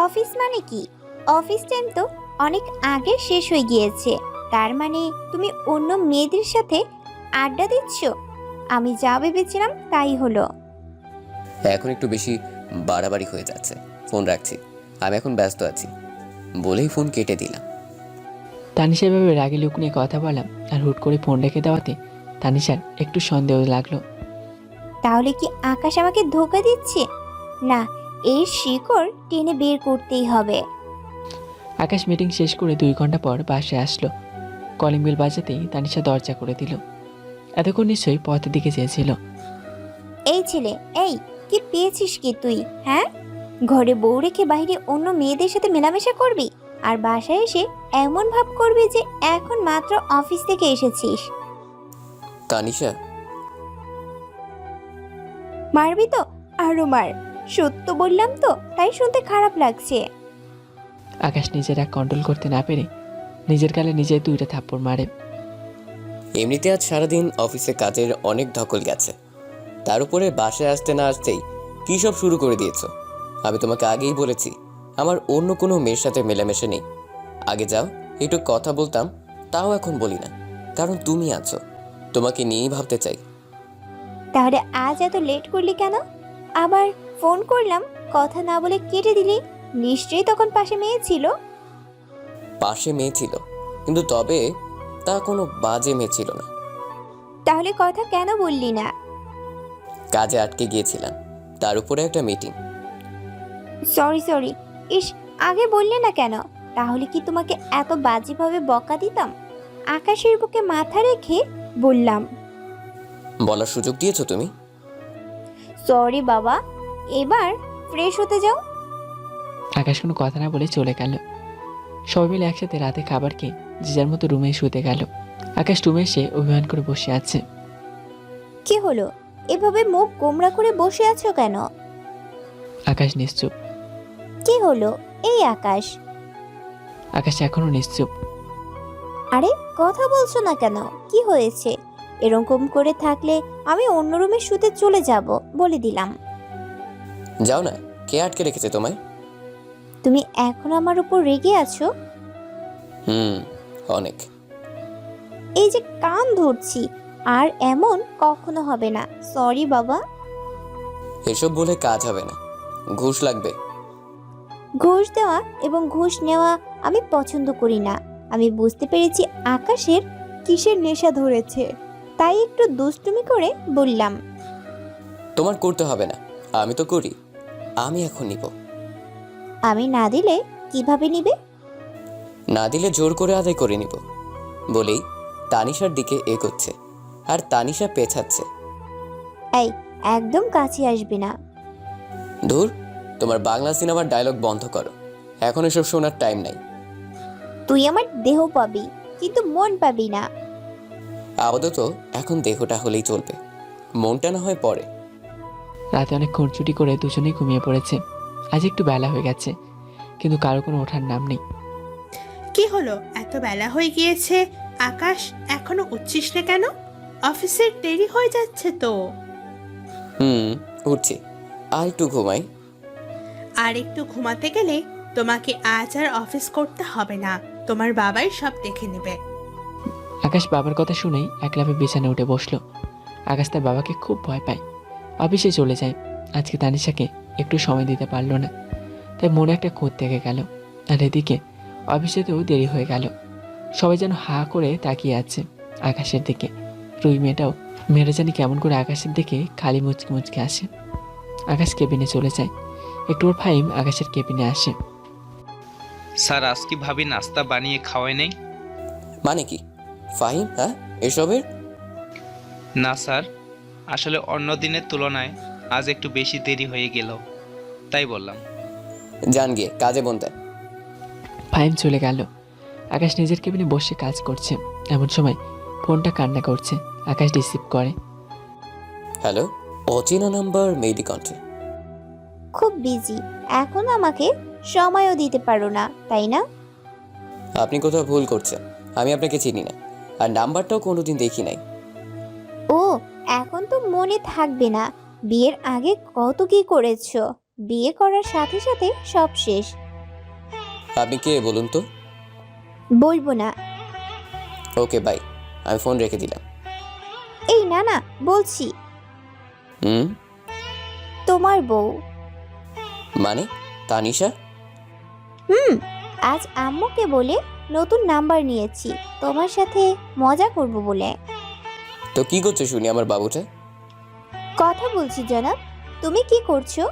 অফিস মানে কি? অফিস টাইম তো অনেক আগে শেষ হয়ে গিয়েছে। তার মানে তুমি অন্য মেয়েদের সাথে আড্ডা দিচ্ছ? আমি যা ভেবেছিলাম তাই হলো। এখন একটু বেশি বাড়াবাড়ি হয়ে যাচ্ছে, ফোন রাখছি, আমি এখন ব্যস্ত আছি বলেই ফোন কেটে দিলাম। তানিশা এভাবে রাগে লুক নিয়ে কথা বললাম, আর হুট করে ফোন রেখে দেওয়াতে তানিশার একটু সন্দেহ লাগলো। তাহলে কি আকাশ আমাকে ধোকা দিচ্ছে? না, এর শিকড় টেনে বের করতেই হবে। আকাশ মিটিং শেষ করে 2 ঘন্টা পর বাসায় আসলো। কলিং বেল বাজাতেই তানিশা দরজা করে দিল। এতক্ষণ নিশ্চয়ই পথের দিকে চেয়েছিল। এই ছেলে, এই কি পেয়েছিস কি তুই? হ্যাঁ, ঘরে বউ রেখে বাইরে অন্য মেয়েদের সাথে মেলামেশা করবি, আর বাসায় এসে এমন ভাব করবি যে এখন মাত্র অফিস থেকে এসেছিস। তানিশা, মারবি তো? আরো মার। সত্য বললাম তো, তাই শুনতে খারাপ লাগছে। আকাশ নিজের রাগ কন্ট্রোল করতে না পেরে নিজের গালে নিজে 2টা থাপ্পড় মারে। এমনিতে আজ সারাদিন অফিসে কাজের অনেক ধকল গেছে, তার উপরে বাসায় আসতে না আসতেই কী সব শুরু করে দিয়েছো। আমি তোমাকে আগেই বলেছি আমার অন্য কোনো মেয়ের সাথে মেলামেশা নেই। আগে যাও, একটু কথা বলতাম, তাও এখন বলি না, কারণ তুমি আছো, তোমাকে নিয়েই ভাবতে চাই। তাহলে আজ এত লেট করলি কেন? আবার ফোন করলাম, কথা না বলে কেটে দিলি। নিশ্চয়ই তখন পাশে মেয়ে ছিল। পাশে মেয়ে ছিল, কিন্তু তবে তা কোনো বাজে মেয়ে ছিল না। তাহলে কথা কেন বললি না? কাজে আটকে গিয়েছিলাম, তার উপরে একটা মিটিং। Sorry sorry. ইস, আগে বললে না কেন? তাহলে কি তোমাকে এত বাজেভাবে বকা দিতাম? আকাশের বুকে মাথা রেখে বললাম। বলার সুযোগ দিয়েছো তুমি। সরি বাবা, এবার ফ্রেশ হতে যাও। আকাশ কোনো কথা না বলে চলে গেল। সবাই মিলে একসাথে রাতে খাবার খেয়ে যে যার মতো রুমে শুতে গেল। আকাশ রুমে এসে অভিমান করে বসে আছে। কি হলো? এভাবে মুখ গোমড়া করে বসে আছো কেন? আকাশ নিশ্চুপ। কি হলো এই আকাশ? আকাশ এখনো নিশ্চুপ। আরে কথা বলছো না কেন? কি হয়েছে? এরকম করে থাকলে আমি অন্য রুমে শুতে চলে যাব, বলে দিলাম। যাও না, কে আটকে রেখেছে তোমায়? তুমি এখন আমার উপর রেগে আছো? হুম, অনেক। এই যে কান ধরছি, আর এমন কখনো হবে না। সরি বাবা। এসব বলে কাজ হবে না, ঘুষ লাগবে। ঘুষ দেওয়া এবং ঘুষ নেওয়া আমি পছন্দ করি না। আমি বুঝতে পেরেছি আকাশের কিসের নেশা ধরেছে, তাই একটু দুষ্টুমি করে বললাম, তোমার করতে হবে না, আমি তো করি। আমি এখন নিব। আমি না দিলে কিভাবে নিবে? না দিলে জোর করে আদায় করে নিব। বলেই তানিশার দিকে এগোচ্ছে, আর তানিশা পেছাচ্ছে। এই, একদম কাছে আসবে না। ধুর, তোমার বাংলা সিনেমার ডায়লগ বন্ধ করো, এখন এসব শোনার টাইম নাই। তুই আমার দেহ পাবি, কিন্তু মন পাবি না। আপাতত এখন দেহটা হলেই চলবে, মনটা না হয় পরে। রাতে অনেক খুনছুটি করে দুজনেই ঘুমিয়ে পড়েছে। আজ একটু বেলা হয়ে গেছে, কিন্তু কারো কোনো ওঠার নাম নেই। কি হলো, এত বেলা হয়ে গিয়েছে, আকাশ এখনো উঠছিস না কেন? অফিসের দেরি হয়ে যাচ্ছে তো। উঠছি, আর একটু ঘুমাই। আর একটু ঘুমাতে গেলে তোমাকে আজ আর অফিস করতে হবে না, তোমার বাবাই সব দেখে নেবে। আকাশ বাবার কথা শুনেই একলাফে বিছানায় উঠে বসলো। আকাশ তার বাবাকে খুব ভয় পায়। অফিসে চলে যায়। আজকে তানিশাকে একটু সময় দিতে পারলো না, তাই মনে একটা খুঁত থেকে গেল। আর এদিকে অফিসেতেও দেরি হয়ে গেল। সবাই যেন হা করে তাকিয়ে আছে আকাশের দিকে। রুই মেয়েটা জানি কেমন করে আকাশের দিকে খালি মুচকে মুচকে আসে। আকাশ কেবিনে চলে যায়। একটু ওর ফাইম আকাশের কেবিনে আসে। স্যার, আজকে ভাবি নাস্তা বানিয়ে খাওয়াই নেই? মানে কি ফাহিম? হ্যাঁ, এসবের? না স্যার, আসলে অন্য দিনের তুলনায় আজ একটু বেশি দেরি হয়ে গেল, তাই বললাম। জান গিয়ে কাজে মন দেন। ফাইম চলে গেল। আকাশ নিজের কেবিনে বসে কাজ করছে। এমন সময় ফোনটা কান্না করছে। আকাশ রিসিভ করে। হ্যালো, অচেনা নাম্বার মেবি কন্ট্রি। খুব বিজি, এখন আমাকে সময়ও দিতে পারো না, তাই না? আপনি কোথাও ভুল করছেন, আমি আপনাকে চিনি না, আর নাম্বারটাও কোনোদিন দেখি নাই। ও, এখন তো মনে থাকবে না। বিয়ের আগে কত কি করেছো, বিয়ে করার সাথে সাথে সব শেষ। আপনি কে বলুন তো? বলবো না। ওকে বাই, আমি ফোন রেখে দিলাম। এই না না, বলছি হুম, তোমার বউ। মানে তানিশা? আজ আম্মুকে বলে নতুন নাম্বার নিয়েছি, তোমার সাথে মজা করব বলে। তো কি করছো শুনি আমার বাবুটা? কথা বলছি জনাব, তুমি কি করছো?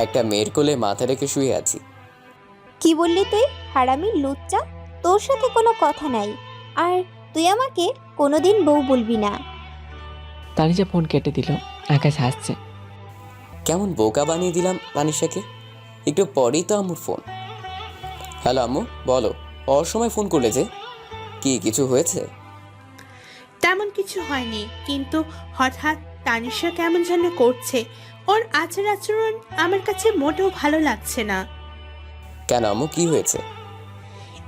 একটা মেয়ের কোলে মাথা রেখে শুয়ে আছি। কি বললি তুই, হারামি লুচ্চা? তোর সাথে কোনো কথা নাই, আর তুই আমাকে কোনোদিন বউ বলবি না। তানিশা ফোন কেটে দিল। আকাশ হাসছে। কেমন বোকা বানিয়ে দিলাম তানিশাকে। একটু পরেই তো আম্মুর ফোন। হ্যালো আম্মু, বলো, অসময় ফোন করলে যে? কি কিছু হয়েছে? তেমন কিছু হয়নি, কিন্তু হঠাৎ তানিশা কেমন যেন করছে। ওর আচার আচরণ আমার কাছে মোটেও ভালো লাগছে না। কেন আম্মু, কি হয়েছে?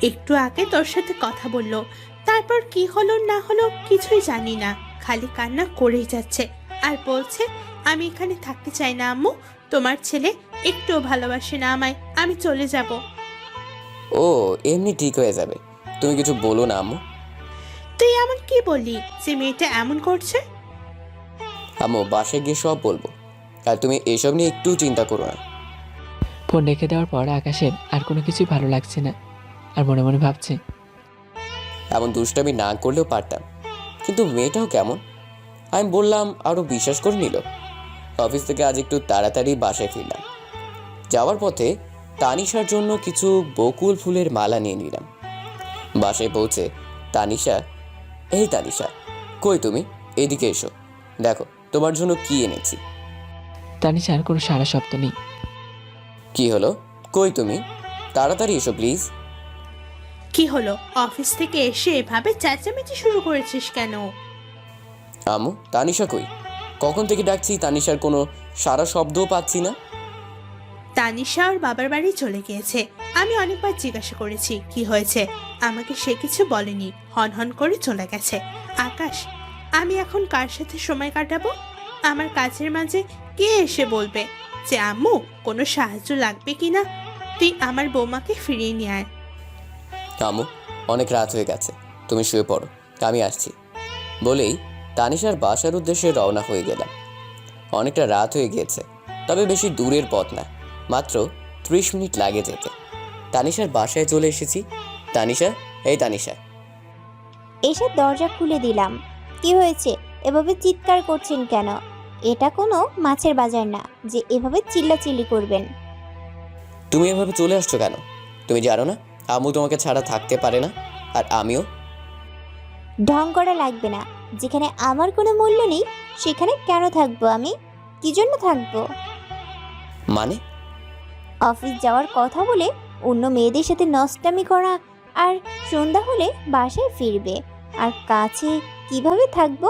একটু আগে তোর সাথে কথা বললো, তারপর কি হলো না হলো কিছুই জানি না, খালি কান্না করেই যাচ্ছে আর বলছে আমি এখানে থাকতে চাই না আম্মু, তোমার ছেলে একটুও ভালোবাসে না আমায়, আমি চলে যাব। ও, এমনি ঠিক হয়ে যাবে, তুমি কিছু বলো না আম্মু। তুই এমন কি বললি যে মেয়েটা এমন করছে? আম্মু, বাসায় গিয়ে সব বলবো, আর তুমি এসব নিয়ে একটু চিন্তা করো না। ফোন রেখে দেওয়ার পর আকাশের আর কোনো কিছুই ভালো লাগছে না। আর মনে মনে ভাবছে, এমন দুষ্টামি না করলেও পারতাম, কিন্তু মেয়েটাও কেমন। আমি বললাম, আরও বিশ্বাস করে নিল। অফিস থেকে আজ একটু তাড়াতাড়ি বাসায় ফিরলাম। যাওয়ার পথে তানিশার জন্য কিছু বকুল ফুলের মালা নিয়ে নিলাম। বাসায় পৌঁছে তানিশা, এই তানিশা, কই তুমি? এদিকে এসো, দেখো তোমার জন্য কি এনেছি। তানিশার কোনো সারা শব্দ নেই। কি হলো, কই তুমি? তাড়াতাড়ি এসো প্লিজ। কি হলো, অফিস থেকে এসে এভাবে চেঁচামেচি শুরু করেছিস কেন? আম্মু, তানিশা কই? কখন থেকে ডাকছি, তানিশার কোনো সারা শব্দও পাচ্ছি না। তানিশা ওর বাবার বাড়ি চলে গিয়েছে। আমি অনেকবার জিজ্ঞাসা করেছি কি হয়েছে, আমাকে সে কিছু বলেনি, হন করে চলে গেছে। আকাশ, আমি এখন কার সাথে সময় কাটাবো? আমার কাজের মাঝে কে এসে বলবে যে আম্মু কোনো সাহায্য লাগবে কিনা, তুই আমার বৌমাকে ফিরিয়ে নিয়ে আয়। আম্মু, অনেক রাত হয়ে গেছে, তুমি শুয়ে পড়ো, আমি আসছি বলেই তানিশার বাসার উদ্দেশ্যে রওনা হয়ে গেলাম। অনেকটা রাত হয়ে গিয়েছে, তবে বেশি দূরের পথ না, মাত্র 30 মিনিট লাগে যেতে। তানিশার বাসায় চলে এসেছি। তানিশা, এই তানিশা। এসে দরজা খুলে দিলাম। কি হয়েছে, এভাবে চিৎকার করছেন কেন? এটা কোনো মাছের বাজার না যে এভাবে চিল্লাচিল্লি করবেন। তুমি এভাবে চলে আসছো কেন? তুমি জানো না আম্মু তোমাকে ছাড়া থাকতে পারে না, আর আমিও। ঢং করা লাগবে না। যেখানে আমার কোনো মূল্য নেই সেখানে কেন থাকবো আমি? কি জন্য থাকবো? মানে? অফিস যাওয়ার কথা বলে অন্য মেয়েদের সাথে নষ্টামি করা, আর সন্ধ্যা হলে বাসায় ফিরবে, আর কাছে কিভাবে থাকবো?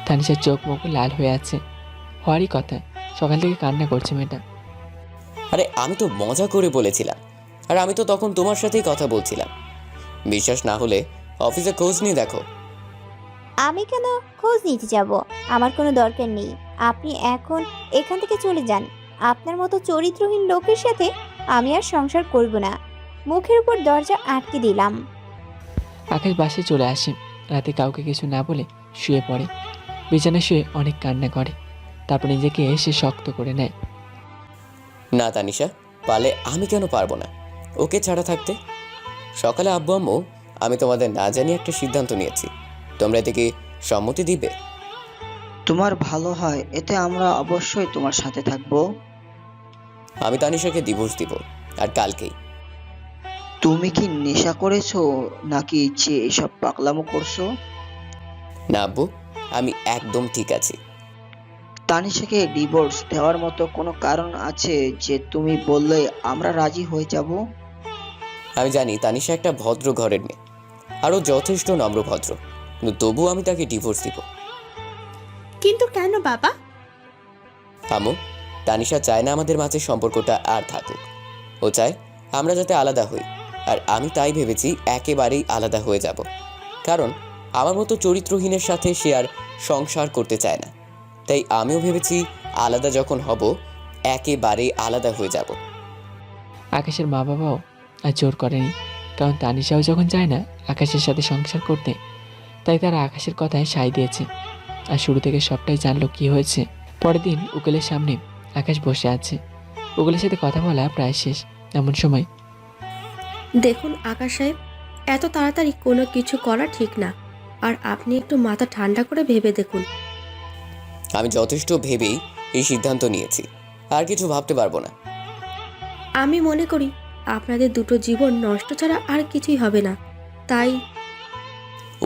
তানিশার চোখ মুখ লাল হয়ে আছে। হওয়ারই কথা, সকাল থেকে কান্না করছে মেয়েটা। আরে আমি তো মজা করে বলেছিলাম, আর আমি তো তখন তোমার সাথেই কথা বলছিলাম। বিশ্বাস না হলে অফিসে খোঁজ নিয়ে দেখো। আমি কেন খোঁজ নিতে যাব? আমার কোনো দরকার নেই। আপনি এখন এখান থেকে চলে যান। আপনার মতো চরিত্রহীন লোকের সাথে আমি আর সংসার করব না। মুখের উপর দরজা আটকে দিলাম। আকাশ বাসায় চলে আসে। রাতে কাউকে কিছু না বলে শুয়ে পড়ে। বিছানায় শুয়ে অনেক কান্না করে, তারপর নিজেকে এসে শক্ত করে নেয়। না তানিশা, পারলে আমি কেন পারবো না ওকে ছাড়া থাকতে? সকালে আব্বু আম্মু আমি তোমাদের না জানিয়ে একটা সিদ্ধান্ত নিয়েছি, তোমরা এতে কি সম্মতি দিবে? তোমার ভালো হয়, এতে আমরা অবশ্যই তোমার সাথে থাকবো। আমি তানিশাকে ডিভোর্স দিব, আর কালকেই। তুমি কি নেশা করেছো নাকি ইচ্ছে এসব পাগলামো করছো? না আব্বু, আমি একদম ঠিক আছি। তানিশাকে ডিভোর্স দেওয়ার মতো কোনো কারণ আছে যে তুমি বললে আমরা রাজি হয়ে যাব? আমি জানি তানিশা একটা ভদ্র ঘরের মেয়ে, আরও যথেষ্ট নম্রভদ্র, কিন্তু তবুও আমি তাকে ডিভোর্স দিব। কিন্তু কেন বাবা? আম্মু, তানিশা চায় না আমাদের মাঝে সম্পর্কটা আর থাকুক। ও চায় আমরা যাতে আলাদা হই, আর আমি তাই ভেবেছি একেবারেই আলাদা হয়ে যাব। কারণ আমার মতো চরিত্রহীনের সাথে সে আর সংসার করতে চায় না। তাই আমিও ভেবেছি আলাদা যখন হব, একেবারেই আলাদা হয়ে যাব। আকাশের মা বাবাও আর জোর করেনি, কারণ তানিশাও যখন চায় না আকাশের সাথে সংসার করতে, তাই তারা আকাশের কথায় সায় দিয়েছে। আর শুরু থেকে সবটাই জানলো কি হয়েছে। পরের দিন উকিলের সামনে আকাশ বসে আছে। উকিলের সাথে কথা বলা প্রায় শেষ। এমন সময় দেখুন আকাশ সাহেব, এত তাড়াতাড়ি কোনো কিছু করা ঠিক না, আর আপনি একটু মাথা ঠান্ডা করে ভেবে দেখুন। আমি যথেষ্ট ভেবেই এই সিদ্ধান্ত নিয়েছি, আর কিছু ভাবতে পারবো না। আমি মনে করি আপনাদের দুটো জীবন নষ্ট ছাড়া আর কিছুই হবে না। তাই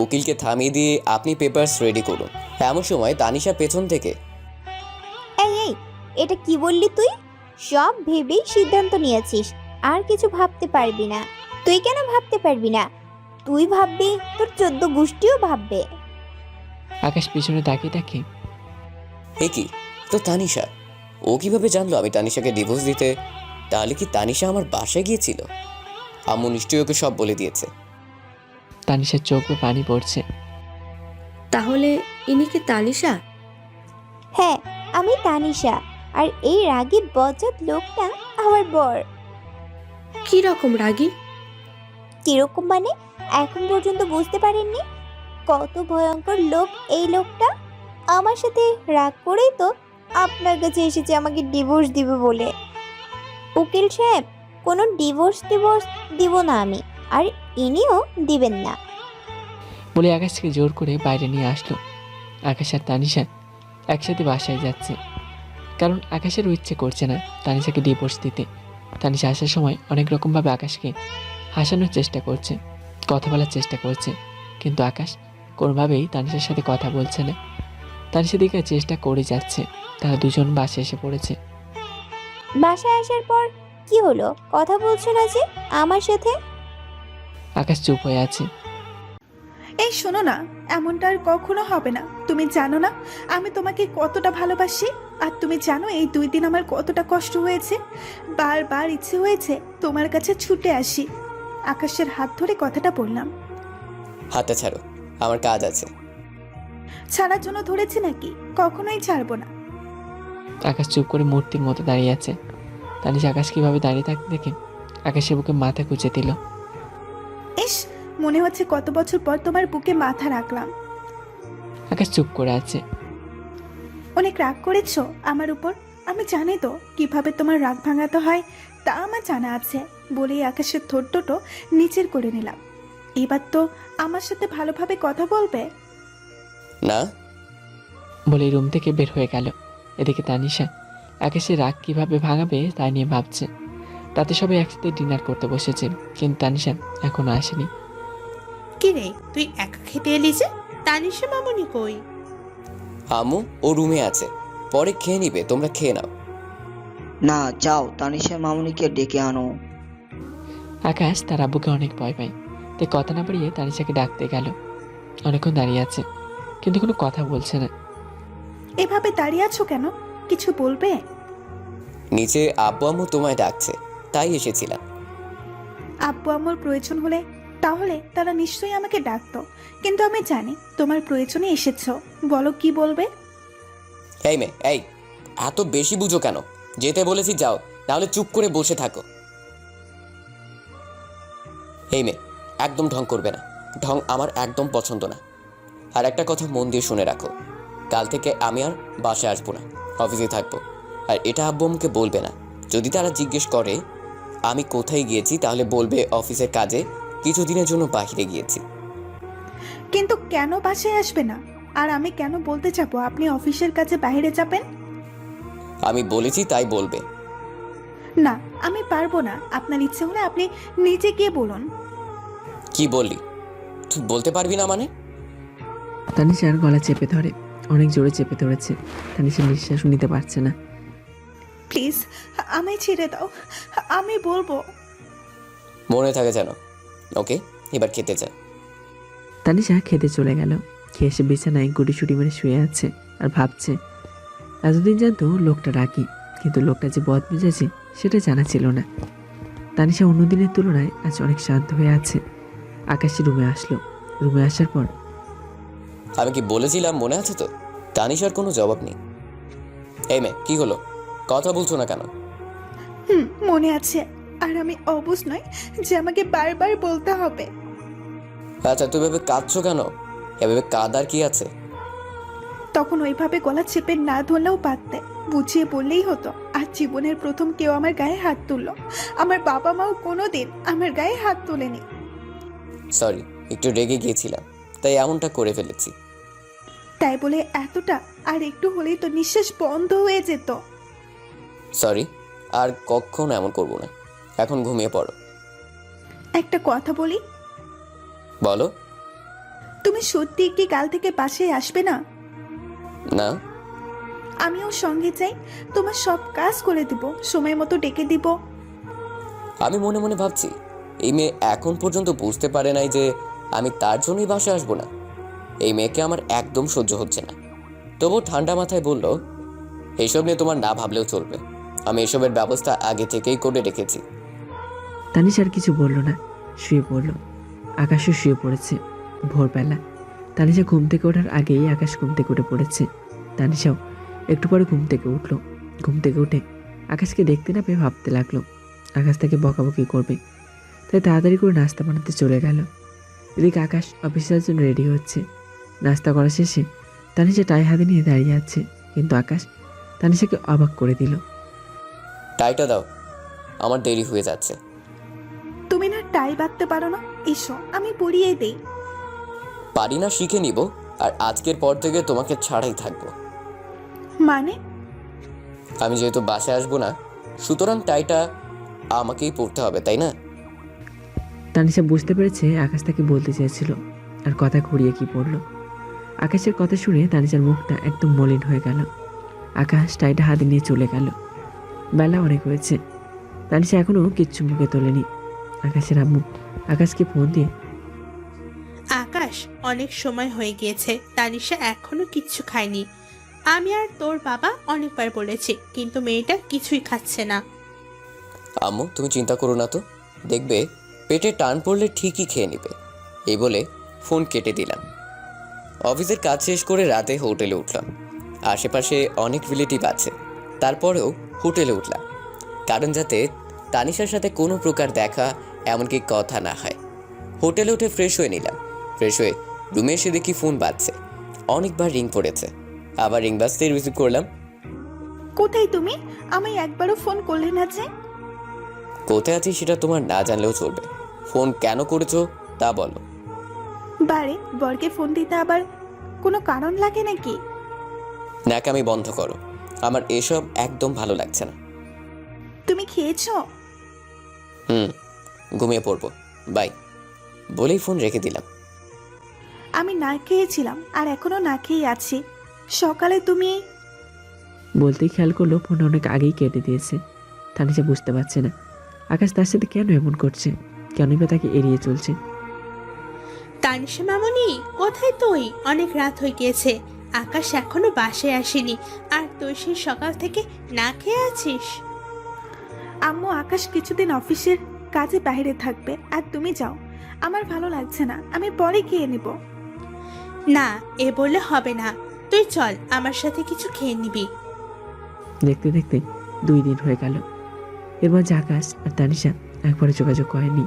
উকিলকে থামিয়ে দিয়ে আপনি পেপারস রেডি করুন। এমন সময় তানিশা পেছন থেকে, এই এই, এটা কি বললি তুই? সব ভেবেই সিদ্ধান্ত নিয়েছিস, আর কিছু ভাবতে পারবি না? তুই কেন ভাবতে পারবি না? তুই ভাববি, তোর 14 গোষ্ঠীও ভাববে। আকাশ পিছনে তাকিয়ে দেখে এ কি, তো তানিশা। ও কিভাবে জানলো আমি তানিশাকে ডিভোর্স দিতে? তাহলে কি তানিশা আমার বাসায় গিয়েছিল? আম্মু নিশ্চয়ই ওকে সব বলে দিয়েছে। তানিশার চোখ বেয়ে পানি পড়ছে। তাহলে ইনি কি তানিশা? হ্যাঁ, আমি তানিশা, আর এই রাগী বজ্জাত লোকটা আমার বর। কি রকম রাগী? কিরকম মানে এখন পর্যন্ত বুঝতে পারেননি? কত ভয়ঙ্কর লোক এই লোকটা। আমার সাথে রাগ করেই তো আপনার কাছে এসেছে আমাকে ডিভোর্স দিবে বলে। উকিল সাহেব, কোনো ডিভোর্স দিব না আমি, আর ইনিও দিবেন না। বলে আকাশকে জোর করে বাইরে নিয়ে আসলো। আকাশ আর তানিশা একসাথে বাসায় যাচ্ছে, কারণ আকাশেরও ইচ্ছে করছে না তানিশাকে ডিভোর্স দিতে। তানিশা আসার সময় অনেক রকমভাবে আকাশকে হাসানোর চেষ্টা করছে, কথা বলার চেষ্টা করছে, কিন্তু আকাশ কোনোভাবেই তানিশার সাথে কথা বলছে না। তানিশা দিকে চেষ্টা করে যাচ্ছে। তারা দুজন বাসে এসে পড়েছে। বাসায় আসার পর কি হলো? কথা বলছো না যে আমার সাথে? আকাশ চুপ হয়ে আছে। এই শোনো না, এমনটা আর কখনো হবে না। তুমি জানো না আমি তোমাকে কতটা ভালোবাসি, আর তুমি জানো এই 2 দিন আমার কতটা কষ্ট হয়েছে। বারবার ইচ্ছে হয়েছে তোমার কাছে ছুটে আসি। আকাশের হাত ধরে কথাটা বললাম। হাতটা ছাড়ো, আমার কাজ আছে। ছাড়ার জন্য ধরেছি নাকি? কখনোই ছাড়বো না। আকাশ চুপ করে মূর্তির মতো দাঁড়িয়ে আছে। তানিশা আকাশ কিভাবে দাঁড়িয়ে থাকতে দেখে আকাশের বুকে মাথা কুঁচে দিল। মনে হচ্ছে কত বছর পর তোমার বুকে মাথা রাখলাম। আকাশ চুপ করে আছে। অনেক রাগ করেছো আমার উপর। আমি জানি তো কিভাবে তোমার রাগ ভাঙাতে হয়, তা আমার জানা আছে বলেই আকাশের ঠোঁট দুটো নিচের করে নিলাম। এবার তো আমার সাথে ভালোভাবে কথা বলবে। না, বলে রুম থেকে বের হয়ে গেল। এদিকে তানিশা আকাশের রাগ কিভাবে ভাঙাবে তাই নিয়ে ভাবছে। রাতে সবাই একসাথে ডিনার করতে বসেছে, কিন্তু তানিশা এখনো আসেনি। কি রে, তুই একা খেতে এলি যে? তানিশা মামুনি কই? আম্মু ও রুমে আছে, পরে খেয়ে নিবে, তোমরা খেয়ে নাও। না, যাও তানিশা মামুনিকে ডেকে আনো। আকাশ তার আব্বুকে অনেক ভয় পায়, তাই কথা না বাড়িয়ে তানিশাকে ডাকতে গেল। অনেকক্ষণ দাঁড়িয়ে আছে, কিন্তু কোনো কথা বলছে না। এভাবে দাঁড়িয়ে আছো কেন? কিছু বলবে? নিচে আব্বু আম্মু তোমায় ডাকছে, তাই এসেছিলাম। আব্বু আমার প্রয়োজন হলে তাহলে তারা নিশ্চয়ই আমাকে ডাকতো, কিন্তু আমি জানি তোমার প্রয়োজনে এসেছো। বলো কি বলবে? এই মেয়ে, এই এত বেশি বুঝো কেন? যেতে বলেছি যাও, নাহলে চুপ করে বসে থাকো। এই মেয়ে, একদম ঢং করবে না, ঢং আমার একদম পছন্দ না। আর একটা কথা মন দিয়ে শুনে রাখো, কাল থেকে আমি আর বাসায় আসবো না, অফিসে থাকবো। আর এটা আব্বু আম্মুকে বলবে না। যদি তারা জিজ্ঞেস করে আমি কোথায় গিয়েছি, তাহলে বলবে অফিসের কাজে কিছুদিনের জন্য বাইরে গিয়েছি। কিন্তু কেন বাসায় আসবে না? আর আমি কেন বলতে যাবো আপনি অফিসের কাছে বাইরে যাবেন? আমি বলেছি তাই বলবে। না, আমি পারবো না। আপনার ইচ্ছে হলে আপনি নিজে গিয়ে বলুন। কি বললি? তুই বলতে পারবি না মানে? তানিশার গলা চেপে ধরে, অনেক জোরে চেপে ধরেছে। তানিশা নিঃশ্বাসও নিতে পারছে না। প্লিজ আমায় ছেড়ে দাও, আমি বলবো। মনে থাকে যেন। ওকে, এবার খেতে যা। তানিশা খেতে চলে গেল। খেয়ে এসে বিছানায় গুটিসুটি মেরে শুয়ে আছে আর ভাবছে। এতদিন জানতো লোকটা রাগী, কিন্তু লোকটা যে বদমেজাজি সেটা জানা ছিল না। তানিশা অন্যদিনের তুলনায় আজ অনেক শান্ত হয়ে আছে। আকাশী রুমে আসলো। রুমে আসার পর আমি কি বলেছিলাম মনে আছে তো? তানিশার কোনো জবাব নেই। এই মেয়ে, কি হলো? কথা বলছো না কেন? মনে আছে। আর আমি অবুঝ নয় যে আমাকে বারবার বলতে হবে। আচ্ছা, তুই ভেবে কাঁদছো কেন? এভাবে কাঁদার কি আছে? তখন ওইভাবে গলা চেপে না ধরলেও পারতে, বুঝিয়ে বললেই হতো। আর জীবনের প্রথম কেউ আমার গায়ে হাত তুললো। আমার বাবা মাও কোনোদিন আমার গায়ে হাত তোলেনি। সরি, একটু রেগে গিয়েছিলাম, তাই এমনটা করে ফেলেছি। তাই বলে এতটা? আর একটু হলেই তো নিঃশ্বাস বন্ধ হয়ে যেত। সরি, আর কখনো এমন করবো না। এখন ঘুমিয়ে পড়ো। একটা কথা বলি, বলো। তুমি সত্যি কি কাল থেকে বাসায় আসবে না? না। আমিও সঙ্গে চাই। তোমার সব কাজ করে দিব, সময় মতো ডেকে দিব। আমি মনে মনে ভাবছি, এই মেয়ে এখন পর্যন্ত বুঝতে পারে নাই যে আমি তার জন্যই বাসায় আসবো না। এই মেয়েকে আমার একদম সহ্য হচ্ছে না। তবু ঠান্ডা মাথায় বলল, এইসব নিয়ে তোমার না ভাবলেও চলবে, আমি এসবের ব্যবস্থা আগে থেকেই করে রেখেছি। তানিশা আর কিছু বলল না, শুয়ে পড়ল। আকাশও শুয়ে পড়েছে। ভোরবেলা তানিশা ঘুম থেকে ওঠার আগেই আকাশ ঘুম থেকে উঠে পড়েছে। তানিশাও একটু পরে ঘুম থেকে উঠলো। ঘুম থেকে উঠে আকাশকে দেখতে না পেয়ে ভাবতে লাগলো আকাশ তাকে বকাবকি করবে, তাই তাড়াতাড়ি করে নাস্তা বানাতে চলে গেল। এদিকে আকাশ অফিসের জন্য রেডি হচ্ছে। নাস্তা করা শেষে তানিশা টাই হাতে নিয়ে দাঁড়িয়ে আছে, কিন্তু আকাশ তানিশাকে অবাক করে দিল। টাইটা দাও, আমার দেরি হয়ে যাচ্ছে। তুমি না টাই বাঁধতে পারো না? এসো আমি পরিয়ে দেই। পারি না শিখে নিব, আর আজকের পর থেকে তোমাকে ছাড়াই থাকবো। মানে? আমি যেহেতু বাসায় আসবো না, সুতরাং টাইটা আমাকেই পড়তে হবে, তাই না? তানিশা বুঝতে পেরেছে আকাশ তাকে বলতে চেয়েছিল, আর কথা ঘুরিয়ে কি পড়ল। আকাশের কথা শুনে তানিশার মুখটা একদম মলিন হয়ে গেল। আকাশ টাইটা হাতে নিয়ে চলে গেল। বেলা অনেক হয়েছে, তানিশা এখনো কিচ্ছু মুখে তোলেনি। আকাশের আম্মু আকাশকে ফোন দিয়ে, আকাশ, অনেক সময় হয়ে গিয়েছে, তানিশা এখনো কিচ্ছু খায়নি। আমি আর তোর বাবা অনেকবার বলেছি, কিন্তু মেয়েটা কিছুই খাচ্ছে না। আম্মু, তুমি চিন্তা করো না তো, দেখবে পেটে টান পড়লে ঠিকই খেয়ে নিবে। এই বলে ফোন কেটে দিলাম। অফিসের কাজ শেষ করে রাতে হোটেলে উঠলাম। আশেপাশে অনেক রিলেটিভ আছে, তারপরেও হোটেলে উঠলাম, কারণ যাতে তানিশার সাথে কোনো প্রকার দেখা এমনকি কথা না হয়। হোটেলে উঠে ফ্রেশ হয়ে নিলাম। ফ্রেশ হয়ে রুমে এসে দেখি ফোন বাজছে। অনেকবার রিং পড়েছে, আবার রিং বাজতেই রিসিভ করলাম। কোথায় তুমি? আমায় একবারও ফোন করলে না যে। কোথায় আছি সেটা তোমার না জানলেও চলবে। ফোন কেন করেছো তা বলো। বারে বরকে ফোন দিতে আবার কোনো কারণ লাগে নাকি? ন্যাকামি বন্ধ করো, আমার এসব একদম ভালো লাগছে না। তুমি খেয়েছো? ঘুমিয়ে পড়বো, বাই বলেই ফোন রেখে দিলাম। আমি না খেয়েছিলাম আর এখনো না খেয়ে আছি। সকালে তুমি বলতেই খেয়াল করলো ফোন অনেক আগেই কেটে দিয়েছে। তানিশা বুঝতে পারছে না আকাশ তার সাথে কেন এমন করছে, কেনই বা তাকে এড়িয়ে চলছে। তানিশা মামনি, কোথায় তুই? অনেক রাত হয়ে গিয়েছে, আকাশ এখনো বাসায় আসেনি, আর তুই সেই সকাল থেকে না খেয়ে আছিস। আম্মু আকাশ কিছুদিন অফিসের কাজে বাইরে থাকবে আর তুমি যাও। আমার ভালো লাগছে না, আমি পরে খেয়ে নিব। না, এ বললে হবে না, তুই চল, আমার সাথে কিছু খেয়ে নিবি। দেখতে দেখতে 2 দিন হয়ে গেল। এর মাঝে আকাশ আর তানিশা একবারে যোগাযোগ করেনি।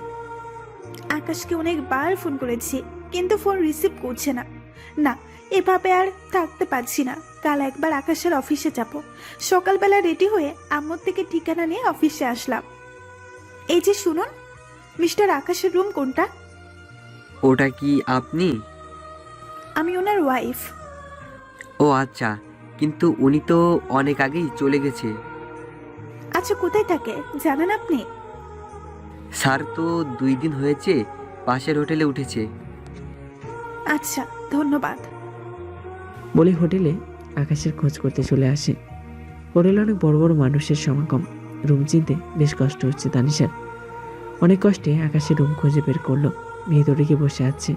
আকাশকে অনেকবার ফোন করেছি কিন্তু ফোন রিসিভ করছে না। না, এভাবে আর থাকতে পারছি না। কাল একবার আকাশের অফিসে যাব। সকালবেলা রেডি হয়ে আম্মুর থেকে ঠিকানা নিয়ে অফিসে আসলাম। এই যে শুনুন, মিস্টার আকাশের রুম কোনটা? ওটা কি আপনি? আমি ওনার ওয়াইফ। ও আচ্ছা, কিন্তু উনি তো অনেক আগেই চলে গেছে। আচ্ছা, কোথায় থাকে জানেন আপনি? স্যার তো 2 দিন হয়েছে পাশের হোটেলে উঠেছে। আচ্ছা, ধন্যবাদ। বলে হোটেলে আকাশের খোঁজ করতে চলে আসে। হোটেলে অনেক বড় বড় মানুষের সমাগম। রুম চিনতে বেশ কষ্ট হচ্ছে তানিশার। অনেক কষ্টে আকাশের রুম খুঁজে বের করলো। ভিতরে গিয়ে বসে আছে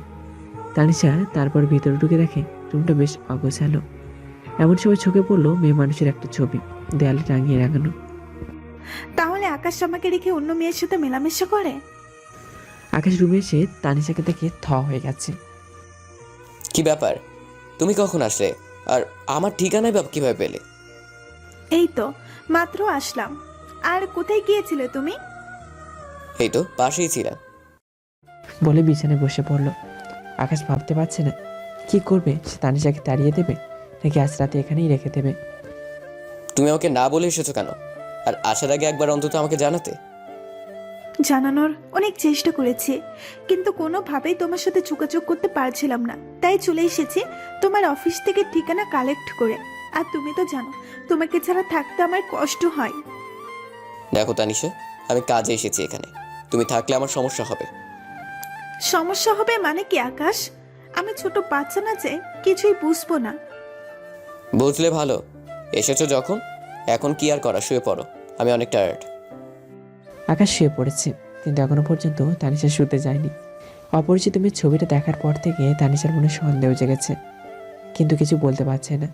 তানিশা। তারপর ভিতরে ঢুকে দেখে রুমটা বেশ অগোছালো। এমন সময় চোখে পড়লো মেয়ে মানুষের একটা ছবি দেয়ালে টাঙিয়ে রাখানো। তাহলে আকাশ আমাকে রেখে অন্য মেয়ের সাথে মেলামেশা করে? আকাশ রুমে এসে তানিশাকে দেখে হয়ে গেছে। কি ব্যাপার, তুমি কখন আসলে? আর আমার ঠিকানায় বাপ কিভাবে পেলে? এই তো মাত্র আসলাম। আর কোথায় গিয়েছিলে তুমি? এই তো পাশেই ছিলাম। বলে বিছানায় বসে পড়লো। আকাশ ভাবতে পারছে না কি করবে। সে তানিশাকে তাড়িয়ে দেবে নাকি আজ রাতে এখানেই রেখে দেবে। তুমি আমাকে না বলে এসেছো কেন? আর আসার আগে একবার অন্তত আমাকে জানাতে। জানানোর অনেক চেষ্টা করেছি কিন্তু কোনোভাবেই তোমার সাথে যোগাযোগ করতে পারছিলাম না, তাই চলে এসেছি তোমার অফিস থেকে ঠিকানা কালেক্ট করে। আর তুমি তো জানো তোমাকে ছাড়া থাকতে আমার কষ্ট হয়। দেখো তানিশা, আমি কাজে এসেছি এখানে, তুমি থাকলে আমার সমস্যা হবে। সমস্যা হবে মানে কি আকাশ? আমি ছোট বাচ্চা না যে কিছুই বুঝবো না। বুঝলে ভালো। এসেছো যখন, এখন কি আর করা, শুয়ে পড়ো, আমি অনেক টায়ার্ড। আকাশ শুয়ে পড়েছে কিন্তু এখনো পর্যন্ত তানিশা শুতে যায়নি। অপরিচিত মেয়ের ছবিটা দেখার পর থেকে তানিশার মনে সন্দেহ জেগেছে, কিন্তু কিছু বলতে পারছে না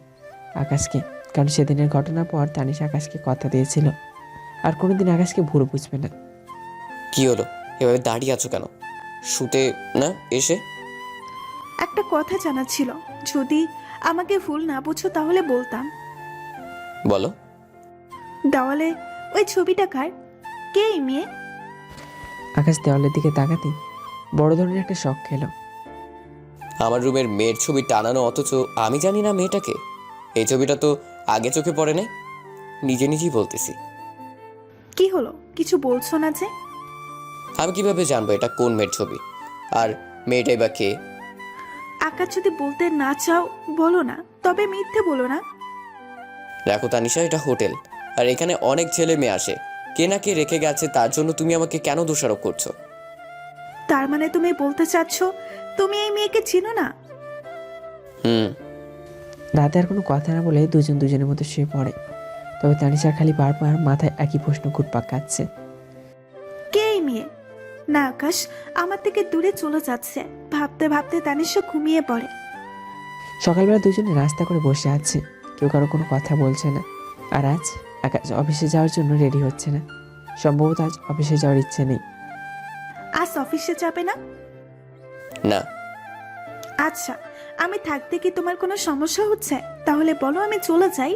আকাশকে। কারণ সেদিনের ঘটনার পর তানিশা আকাশকে কথা দিয়েছিল আর কোনোদিন আকাশকে ভুল বুঝবে না। কি হলো, এভাবে দাঁড়িয়ে আছো কেন? শুতে না এসে? একটা কথা জানার ছিল, যদি আমাকে ভুল না বুঝো তাহলে বলতাম। বলো। দেওয়ালে ওই ছবিটা কার? কে এই মেয়ে? আকাশ দেওয়ালের দিকে তাকাতেই বড় ধরনের একটা শখ খেলো। আমার রুমের মেয়ের ছবি টানানো, অথচ আমি জানি না মেয়েটাকে। এই ছবিটা তো আগে চোখে পড়ে নাই। নিজে নিজেই বলতেছি। কি হলো, কিছু বলছো না যে? আমি কিভাবে জানবো এটা কোন মেয়ের ছবি? আর মেয়েটাই বা কে? আকাশ যদি বলতে না চাও বলো না, তবে মিথ্যে বলো না। দেখো তানিশা, এটা হোটেল, আর এখানে অনেক ছেলে মেয়ে আসে। কে না কে রেখে গেছে, তার জন্য তুমি আমাকে কেন দোষারোপ করছো? তার মানে তুমি বলতে চাচ্ছ তুমি এই মেয়েকে চিনো না? রাতে আর কোনো কথা না বলে দুজন দুজনের মতো শুয়ে পড়ে। তবে তানিশার খালি বারবার মাথায় একই প্রশ্ন ঘুরপাক খাচ্ছে। কে এই মেয়ে? না আকাশ আমার থেকে দূরে চলে যাচ্ছে। ভাবতে ভাবতে তানিশা ঘুমিয়ে পড়ে। সকালবেলা দুজনে রাস্তা করে বসে আছে, কেউ কারো কোনো কথা বলছে না। আর আজ আকাশ অফিসে যাওয়ার জন্য রেডি হচ্ছে না। সম্ভবত আজ অফিসে যাওয়ার ইচ্ছে নেই। আজ অফিসে যাবে না? না। আচ্ছা, আমি থাকতে কি তোমার কোনো সমস্যা হচ্ছে? তাহলে বলো, আমি চলে যাই।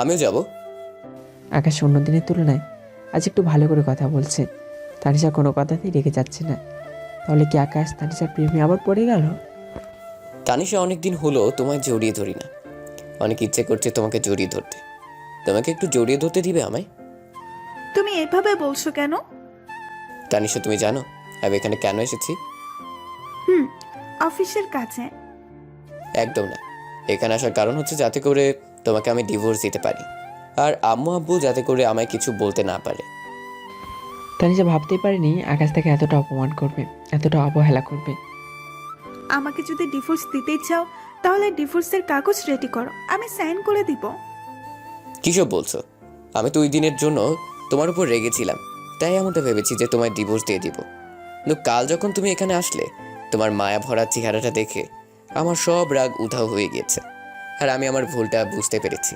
আমিও যাব। আকাশ অন্য দিনের তুলনায় আজ একটু ভালো করে কথা বলছে। তানিশা কোনো কথাতেই রেগে যাচ্ছে না। তাহলে কি আকাশ তানিশার প্রেমে আবার পড়ে গেল? তানিশা, অনেকদিন হলো তোমায় জড়িয়ে ধরি না। অনেক ইচ্ছে করছে তোমাকে জড়িয়ে ধরতে। তোমাকে একটু জড়িয়ে ধরতে দিবে আমায়? তুমি এভাবে বলছো কেন? তানিশা, তুমি জানো আমি এখানে কেন এসেছি? অফিসের কাছে। একদম না। এখানে আসার কারণ হচ্ছে যাতে করে তোমাকে আমি ডিভোর্স দিতে পারি, আর আম্মু আব্বু যাতে করে আমায় কিছু বলতে না পারে। তানিশা ভাবতেই পারেনি আকাশ তাকে এতটা অপমান করবে, এতটা অবহেলা করবে। আমাকে যদি ডিভোর্স দিতেই চাও তাহলে ডিভোর্সের কাগজ রেডি করো, আমি সাইন করে দিব। কিসব বলছো? আমি তো ওই দিনের জন্য তোমার উপর রেগেছিলাম, তাই এমনটা ভেবেছি যে তোমায় ডিভোর্স দিয়ে দিব। কিন্তু কাল যখন তুমি এখানে আসলে, তোমার মায়া ভরা চেহারাটা দেখে আমার সব রাগ উধাও হয়ে গিয়েছে, আর আমি আমার ভুলটা বুঝতে পেরেছি।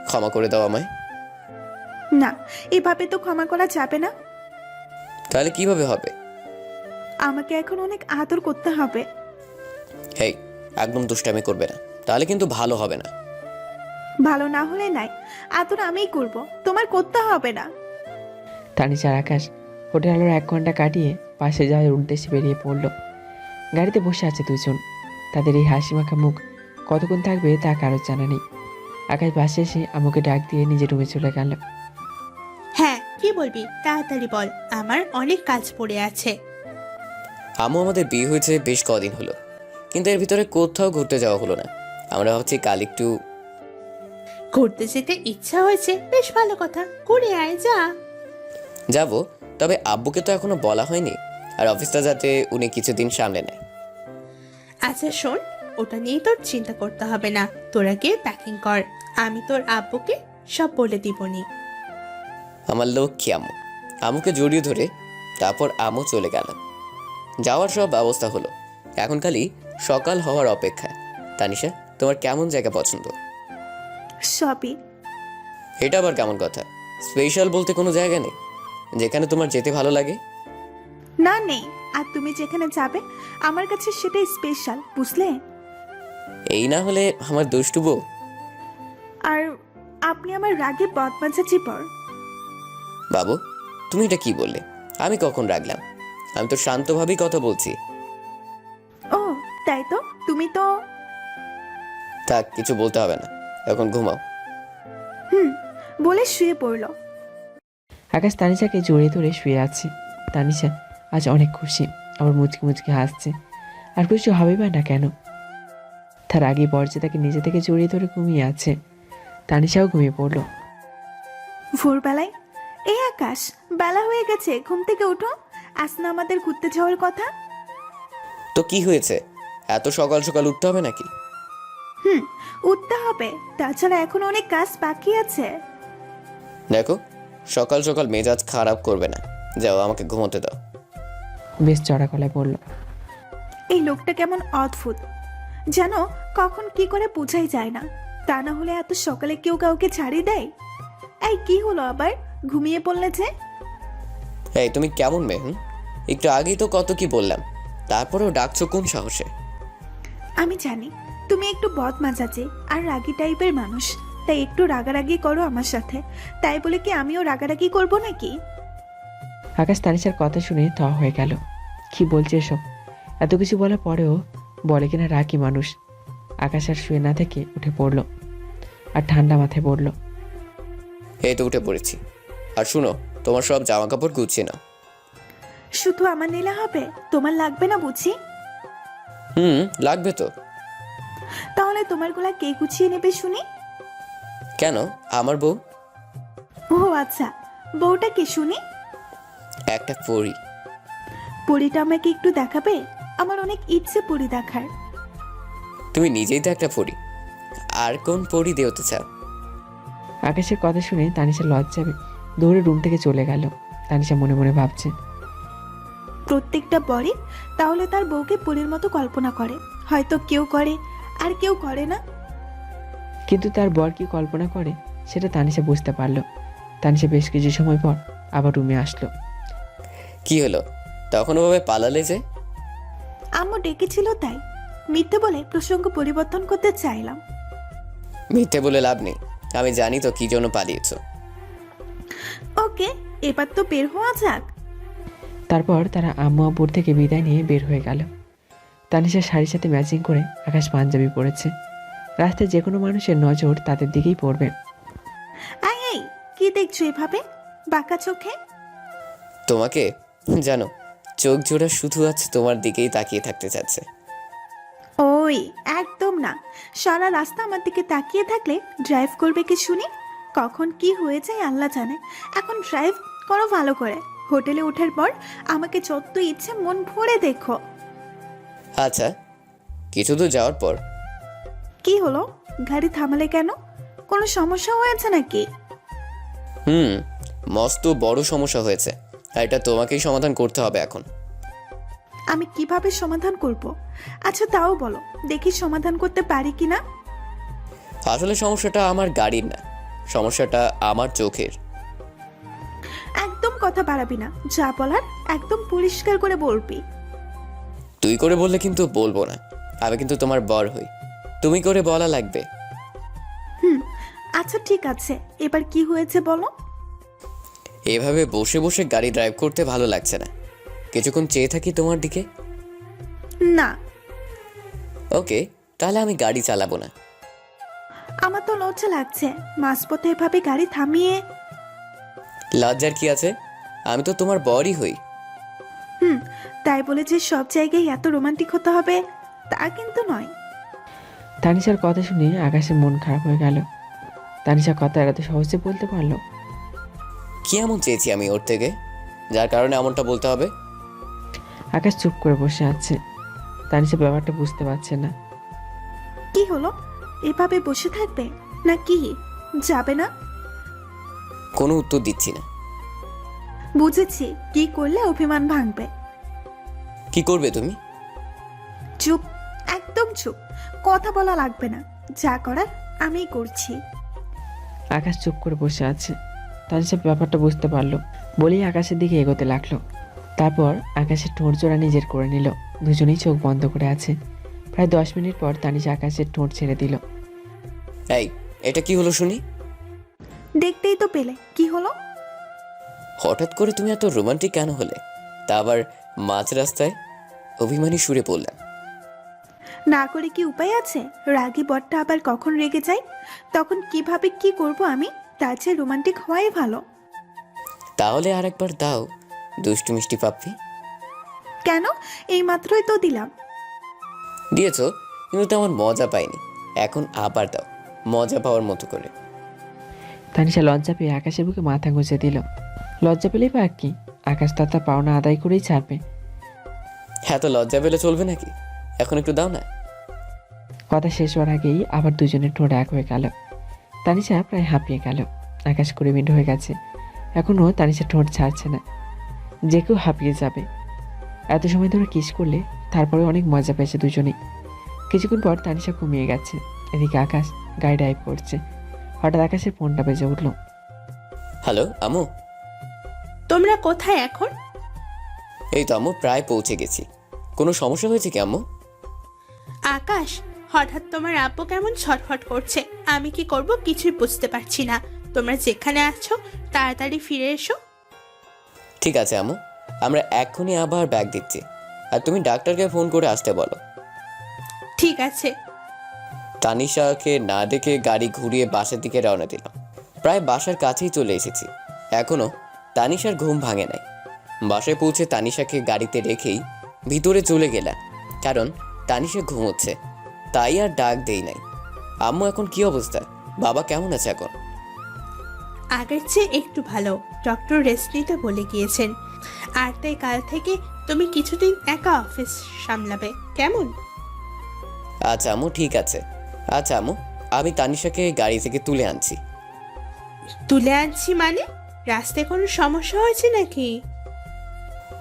ক্ষমা করে দাও আমায়। না, এভাবে তো ক্ষমা করা যাবে না। তাহলে কিভাবে হবে? আমাকে এখন অনেক আদর করতে হবে। হেই, একদম দুষ্টামি করবে না, তাহলে কিন্তু ভালো হবে না। ভালো না হলে নাই, আদর আমিই করব, তোমার করতে হবে না। তানিশা আর আকাশ হোটেল আলোর 1 ঘন্টা কাটিয়ে পাশে যাওয়ার উদ্দেশ্যে বেরিয়ে পড়ল। গাড়িতে বসে আছে দুজন। তাদের এই হাসি মাখা মুখ কতক্ষণ থাকবে তা কারোর জানা নেই। আকাশ বাসে এসে আমাকে ডাক দিয়ে নিজের রুমে চলে গেল। হ্যাঁ, কি বলবি তাড়াতাড়ি বল, আমার অনেক কাজ পড়ে আছে। আম্মু, আমাদের বিয়ে হয়েছে বেশ কদিন হলো, কিন্তু এর ভিতরে কোথাও ঘুরতে যাওয়া হলো না। আমরা ভাবছি কাল একটু ঘুরতে যেতে ইচ্ছা হয়েছে, বেশ ভালো কথা, ঘুরে আয় যা। যাব, তবে আব্বুকে তো এখনো বলা হয়নি, আর অফিসটা যাতে উনি কিছুদিন সামলে নেয়। আচ্ছা শোন, ওটা নিয়ে তোর চিন্তা করতে হবে না, তোরা গিয়ে প্যাকিং কর, আমি তোর আব্বুকে সব বলে দিবনি। আমার লক্ষ্মী আম্মু। আম্মুকে জড়িয়ে ধরে তারপর আম্মু চলে গেল। যাওয়ার সব ব্যবস্থা হলো, এখন খালি সকাল হওয়ার অপেক্ষা। তানিশা, তোমার কেমন জায়গা পছন্দ? সবই। এটা আবার কেমন কথা? স্পেশাল বলতে কোনো জায়গা নেই যেখানে তোমার যেতে ভালো লাগে? না, নেই। আর তুমি যেখানে যাবে আমার কাছে সেটাই স্পেশাল, বুঝলে? এই না হলে আমার দুষ্টু বউ। আর আপনি আমার রাগে বদমাজাজি পর। বাবু, তুমি এটা কি বললে? আমি কখন রাখলাম? আমি তো শান্তভাবেই কথা বলছি। ও তাই তো, তুমি তো। থাক, কিছু বলতে হবে না, এখন ঘুমাও। বলে শুয়ে পড়লো। আকাশ তানিশাকে জড়িয়ে ধরে শুয়ে আছে। তানিশা আজ অনেক খুশি, আবার মুচকি মুচকি হাসছে। আর খুশি হবে বা না কেন? তার আগে বর্জে তাকে নিজে থেকে জড়িয়ে ধরে ঘুমিয়ে আছে। তানিশাও ঘুমিয়ে পড়ল। ভোরবেলায়, এই আকাশ, বেলা হয়ে গেছে, ঘুম থেকে উঠো। আজ না আমাদের ঘুরতে যাওয়ার কথা? তো কি হয়েছে? এত সকাল সকাল উঠতে হবে নাকি? উঠতে হবে, তাছাড়া এখন অনেক কাজ বাকি আছে। দেখো, সকাল সকাল মেজাজ খারাপ করবে না। যাও, আমাকে ঘুমোতে দাও। বেশ চড়া গলায় বলল। এই লোকটা কেমন অদ্ভুত, যেন কখন কি করে বোঝাই যায় না। তা না হলে এত সকালে কেউ কাউকে ছাড়িয়ে দেয়? এই কি হলো আবার, ঘুমিয়ে পড়লে যে? এই তুমি কেমন মেয়ে? একটু আগেই তো কত কি বললাম, তারপরেও ডাকছো কোন সাহসে? আমি জানি তুমি একটু বদমাজাজি আর রাগী টাইপের মানুষ, তাই একটু রাগারাগি করো আমার সাথে। তাই বলে কি আমিও রাগারাগি করব নাকি? আকাশ তানিশার কথা শুনে থ হয়ে গেল। কি বলছে এসব? এত কিছু বলার পরেও বলে কিনা রাগী মানুষ। আকাশ আর শুয়ে না থেকে উঠে পড়ল, আর ঠান্ডা মাথায় বলল, এই তো উঠে পড়েছি। আর শুনো, তোমার সব জামা কাপড় গুছিয়ে নাও। শুধু আমার নিলে হবে? তোমার লাগবে না বুঝি? লাগবে তো। তাহলে তোমার গুলা কে গুছিয়ে নেবে শুনি? কেন, আমার বউ। ও আচ্ছা, বউটা কে শুনি? একটা পরী। পরীটা আমাকে একটু দেখাবে? আমার অনেক ইচ্ছে পরী দেখার। তুমি নিজেই তো একটা পরী, আর কোন পরী দেওতে চাও? আকাশের কথা শুনে তানিশা লজ্জাবে দৌড়ে রুম থেকে চলে গেল। তানিশা মনে মনে ভাবছে, প্রত্যেকটা বরে তাহলে তার বউকে পরীর মতো কল্পনা করে, হয়তো কেউ করে আর কেউ করে না। কিন্তু তার বর কি কল্পনা করে সেটা তানিশা বুঝতে পারল। তানিশা বেশ কিছু সময় পর আবার রুমে আসলো। কি হলো, তখন ওভাবে পালালে যে? আম্মু ডেকেছিল তাই মিথ্যে বলে প্রসঙ্গ পরিবর্তন করতে চাইলাম। মিথ্যে বলে লাভ নেই, আমি জানি তো কি জন্য পালিয়েছো। ওকে, এবার তো বের হওয়া যাক। তারপর তারা আম্মু আব্বুর থেকে বিদায় নিয়ে বের হয়ে গেল। তানিশার শাড়ির সাথে ম্যাচিং করে আকাশ পাঞ্জাবি পরেছে। রাস্তায় যে কোনো মানুষের নজর তাদের দিকেই পড়বে। এই কি দেখছো এভাবে বাঁকা চোখে? তোমাকে জানো, চোখ জোড়া শুধু আছে তোমার দিকেই তাকিয়ে থাকতে চাচ্ছে। ওই একদম না, সারা রাস্তা আমার দিকে তাকিয়ে থাকলে ড্রাইভ করবে কি শুনি? কখন কি হয়ে যায় আল্লাহ জানে। এখন ড্রাইভ করো ভালো করে। হোটেলে ওঠার পর আমাকে যত ইচ্ছে মন ভরে দেখো। আচ্ছা, কিছু দূর যাওয়ার পর কি হলো, গাড়ি থামালে কেন? কোনো সমস্যা হয়েছে নাকি? মস্ত বড় সমস্যা হয়েছে, আর এটা তোমাকেই সমাধান করতে হবে এখন। আমি কিভাবে সমাধান করব? আচ্ছা তাও বলো দেখি সমাধান করতে পারি কিনা। আসলে সমস্যাটা আমার গাড়ির না, সমস্যাটা আমার চোখের। একদম কথা বাড়াবি না, যা বলার একদম পরিষ্কার করে বলবি। তুই করে বললে কিন্তু বলবো না, আমি কিন্তু তোমার বর হই, তুমি করে বলা লাগবে। আচ্ছা ঠিক আছে, এবার কি হয়েছে বলো। এভাবে বসে বসে গাড়ি ড্রাইভ করতে ভালো লাগছে না, কিছুক্ষণ চেয়ে থাকি তোমার দিকে। না। ওকে, তাহলে আমি গাড়ি চালাবো না। আমার তো লজ্জা লাগছে মাঝপথে এভাবে গাড়ি থামিয়ে। লজ্জার কি আছে, আমি তো তোমার বরই হই। তাই বলে যে সব জায়গায় এত রোমান্টিক হতে হবে তা কিন্তু নয়। তানিশার কথা শুনে আকাশের মন খারাপ হয়ে গেল। তানিশা কথা এত সহজে বলতে পারলো? কি এমন চেয়েছি আমি ওর থেকে, যার কারণে এমনটা বলতে হবে? আকাশ চুপ করে বসে আছে। তানিশা ব্যাপারটা বুঝতে পারছে না। কি হলো, এভাবে বসে থাকবে না কি যাবে না? কোনো উত্তর দিচ্ছি না। বুঝেছি, কি করলে অভিমান ভাঙবে। কি করবে তুমি? চুপ, একদম চুপ, কথা বলা লাগবে না, যা করার আমিই করছি। আকাশ চুপ করে বসে আছে। তানিশা ব্যাপারটা বুঝতে পারলো বলেই আকাশের দিকে এগোতে লাগলো। তারপর আকাশের ঠোঁট জোড়া নিজের করে নিল। দুজনেই চোখ বন্ধ করে আছে। প্রায় 10 মিনিট পর তানিশা আকাশের ঠোঁট ছেড়ে দিল। এই, এটা কি হলো শুনি? দেখতেই তো পেলে কি হলো। হঠাৎ করে তুমি এত রোমান্টিক কেন হলে, তা আবার মাঝ রাস্তায়? অভিমানী সুরে বললাম। না করে কি উপায় আছে? রাগী বরটা আবার কখন রেগে যায়, তখন কিভাবে কি করব আমি? তার চেয়ে রোমান্টিক হওয়াই ভালো। তাহলে আর একবার দাও দুষ্টু মিষ্টি পাপ্পি। কেন, এই মাত্রই তো দিলাম। দিয়েছো, কিন্তু তেমন মজা পাইনি, এখন আবার দাও মজা পাওয়ার মতো করে। তানিশা লজ্জা পেয়ে আকাশের বুকে মাথা গুঁজে দিল। লজ্জা পেলেই বা কি, আকাশ তার পাওনা আদায় করেই ছাড়বে। হ্যাঁ, তো লজ্জা পেলে চলবে নাকি? এখন একটু দাও না। কথা শেষ হওয়ার আগেই আবার দুজনের ঠোঁট এক হয়ে গেল। তানিশা প্রায় হাঁপিয়ে গেল। আকাশ করে মিনিট হয়ে গেছে, এখনও তানিশা ঠোঁট ছাড়ছে না। যে কেউ হাঁপিয়ে যাবে। এত সময় ধরে কিস করলে, তারপরে অনেক মজা পেয়েছে দুজনেই। কিছুক্ষণ পর তানিশা ঘুমিয়ে গেছে। এদিকে আকাশ গাড়ি ড্রাইভ করছে। হঠাৎ আকাশের ফোনটা বেজে উঠল। হ্যালো আম্মু। তোমরা কোথায় এখন? এই তো আম্মু, প্রায় পৌঁছে গেছি। কোনো সমস্যা হয়েছে কি আম্মু? আকাশ, হঠাৎ তোমার আব্বু কেমন ছটফট করছে, আমি কি করব কিছুই বুঝতে পারছি না। তোমরা যেখানে আছো তাড়াতাড়ি ফিরে এসো। ঠিক আছে আম্মু, আমরা এক্ষুনি আবার ব্যাগ দিচ্ছি, আর তুমি ডাক্তারকে ফোন করে আসতে বলো। ঠিক আছে। তানিশাকে না দেখে গাড়ি ঘুরিয়ে বাসার দিকে রওনা দিলাম। প্রায় বাসার কাছেই চলে এসেছি, এখনো তানিশার ঘুম ভাঙে নাই। বাসায় পৌঁছে তানিশাকে গাড়িতে রেখেই ভিতরে চলে গেলাম, কারণ তানিশা ঘুমোচ্ছে, তাই আর ডাক দেই নাই। আম্মু এখন কি অবস্থা, বাবা কেমন আছে এখন? আগের চেয়ে একটু ভালো, ডক্টর রেস্ট নিতে বলে গিয়েছেন। আর তাই কাল থেকে তুমি কিছুদিন একা অফিস সামলাবে, কেমন? আচ্ছা আম্মু, ঠিক আছে। আচ্ছা আম্মু, আমি তানিশাকে গাড়ি থেকে তুলে আনছি। তুলে আনছি মানে? রাস্তায় কোনো সমস্যা হয়েছে নাকি?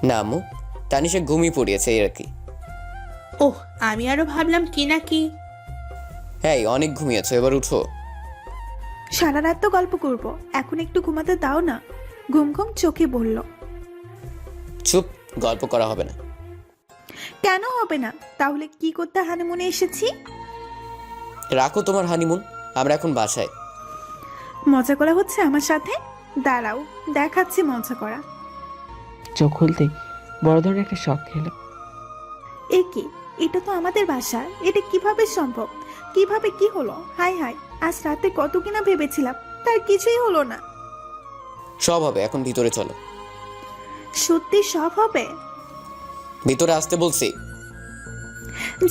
না আম্মু, তানিশা ঘুমিয়ে পড়িয়েছে আর কি। ওহ, আমি আরো ভাবলাম কি নাকি। হ্যাঁ, অনেক ঘুমিয়েছো, এবার উঠো। সারা রাত তো গল্প করব, এখন একটু ঘুমাতে দাও না। ঘুম ঘুম চোখে বলল। চুপ, গল্প করা হবে না। কেন হবে না? তাহলে কি করতে হানিমুনে এসেছি? রাখো তোমার হানিমুন, আমরা এখন বাসায়। মজা করা হচ্ছে আমার সাথে? দাঁড়াও, দেখাচ্ছি মজা করা। চোখ খুলতে বড় ধরনের একটা শখ খেলো। এ কি? এটা তো আমাদের বাসা, এটা কিভাবে সম্ভব? কিভাবে কি হলো? হাই হাই, আজ রাতে কত কিনা ভেবেছিলাম, তার কিছুই হলো না। সব হবে, এখন ভিতরে চলো। সত্যি সব হবে? ভিতরে আসতে বলছি।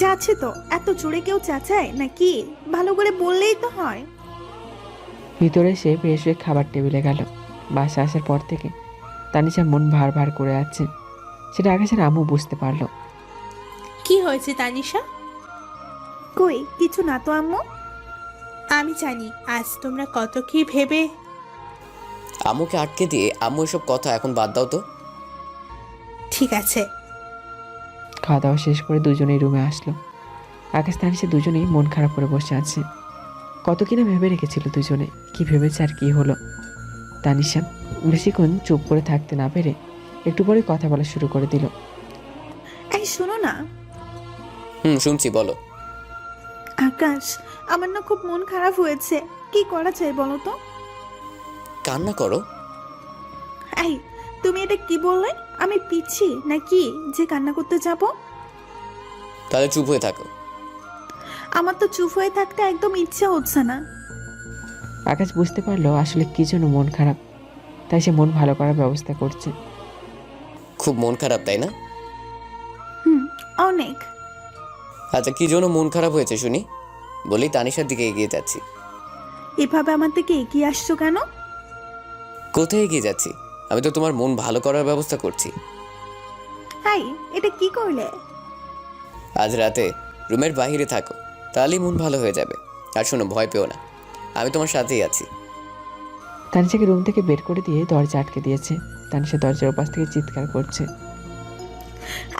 যাচ্ছে তো, এত জোরে কেউ চাচায় নাকি? ভালো করে বললেই তো হয়। ভিতরে এসে ফ্রেশ হয়ে খাবার টেবিলে গেল। বাসা আসার পর থেকে তানিশা মন ভার ভার করে আছে, সেটা আকাশের আম্মু বুঝতে পারলো। কি হয়েছে তানিশা? কই কিছু না তো আম্মু। আমি জানি আজ তোমরা কত কি ভেবে। আম্মুকে আটকে দিয়ে আম্মু এসব কথা এখন বাদ দাও তো। ঠিক আছে। খাওয়া দাওয়া শেষ করে দুজনেই রুমে আসলো। আকাশ তানিশা দুজনেই মন খারাপ করে বসে আছে। কত কিনা ভেবে রেখেছিল দুজনে, কি ভেবেছে আর কি হলো। তানিশা বেশিক্ষণ চুপ করে থাকতে না পেরে একটু পরে কথা বলা শুরু করে দিল। এই শোনো না শুনছি, বলো। আকাশ, আমার না খুব মন খারাপ হয়েছে, কি করা যায় বলো তো? কান্না করো? এই তুমি এটা কি বললে? আমি পিচ্ছি নাকি যে কান্না করতে যাব? তাহলে চুপ হয়ে থাকো। আমার তো চুপ হয়ে থাকতে একদম ইচ্ছা হচ্ছে না। আকাশ বুঝতে পারলো আসলে কি জন্য মন খারাপ, তাই সে মন ভালো করার ব্যবস্থা করছে। খুব মন খারাপ, তাই না? অনেক। আচ্ছা, কি জন্য মন খারাপ হয়েছে শুনি? বলি তানিশার দিকে এগিয়ে যাচ্ছি। এভাবে আমার দিকে এগিয়ে আসছো কেন? কোথায় এগিয়ে যাচ্ছি? আমি তো তোমার মন ভালো করার ব্যবস্থা করছি। হাই, এটা কি করলে? আজ রাতে রুমের বাইরে থাকো, তাহলেই মন ভালো হয়ে যাবে। আর শোনো, ভয় পেও না, আমি তোমার সাথেই আছি। তানিশাকে রুম থেকে বের করে দিয়ে দরজা আটকে দিয়েছে। তানিশা দরজার ওপাশ থেকে চিৎকার করছে।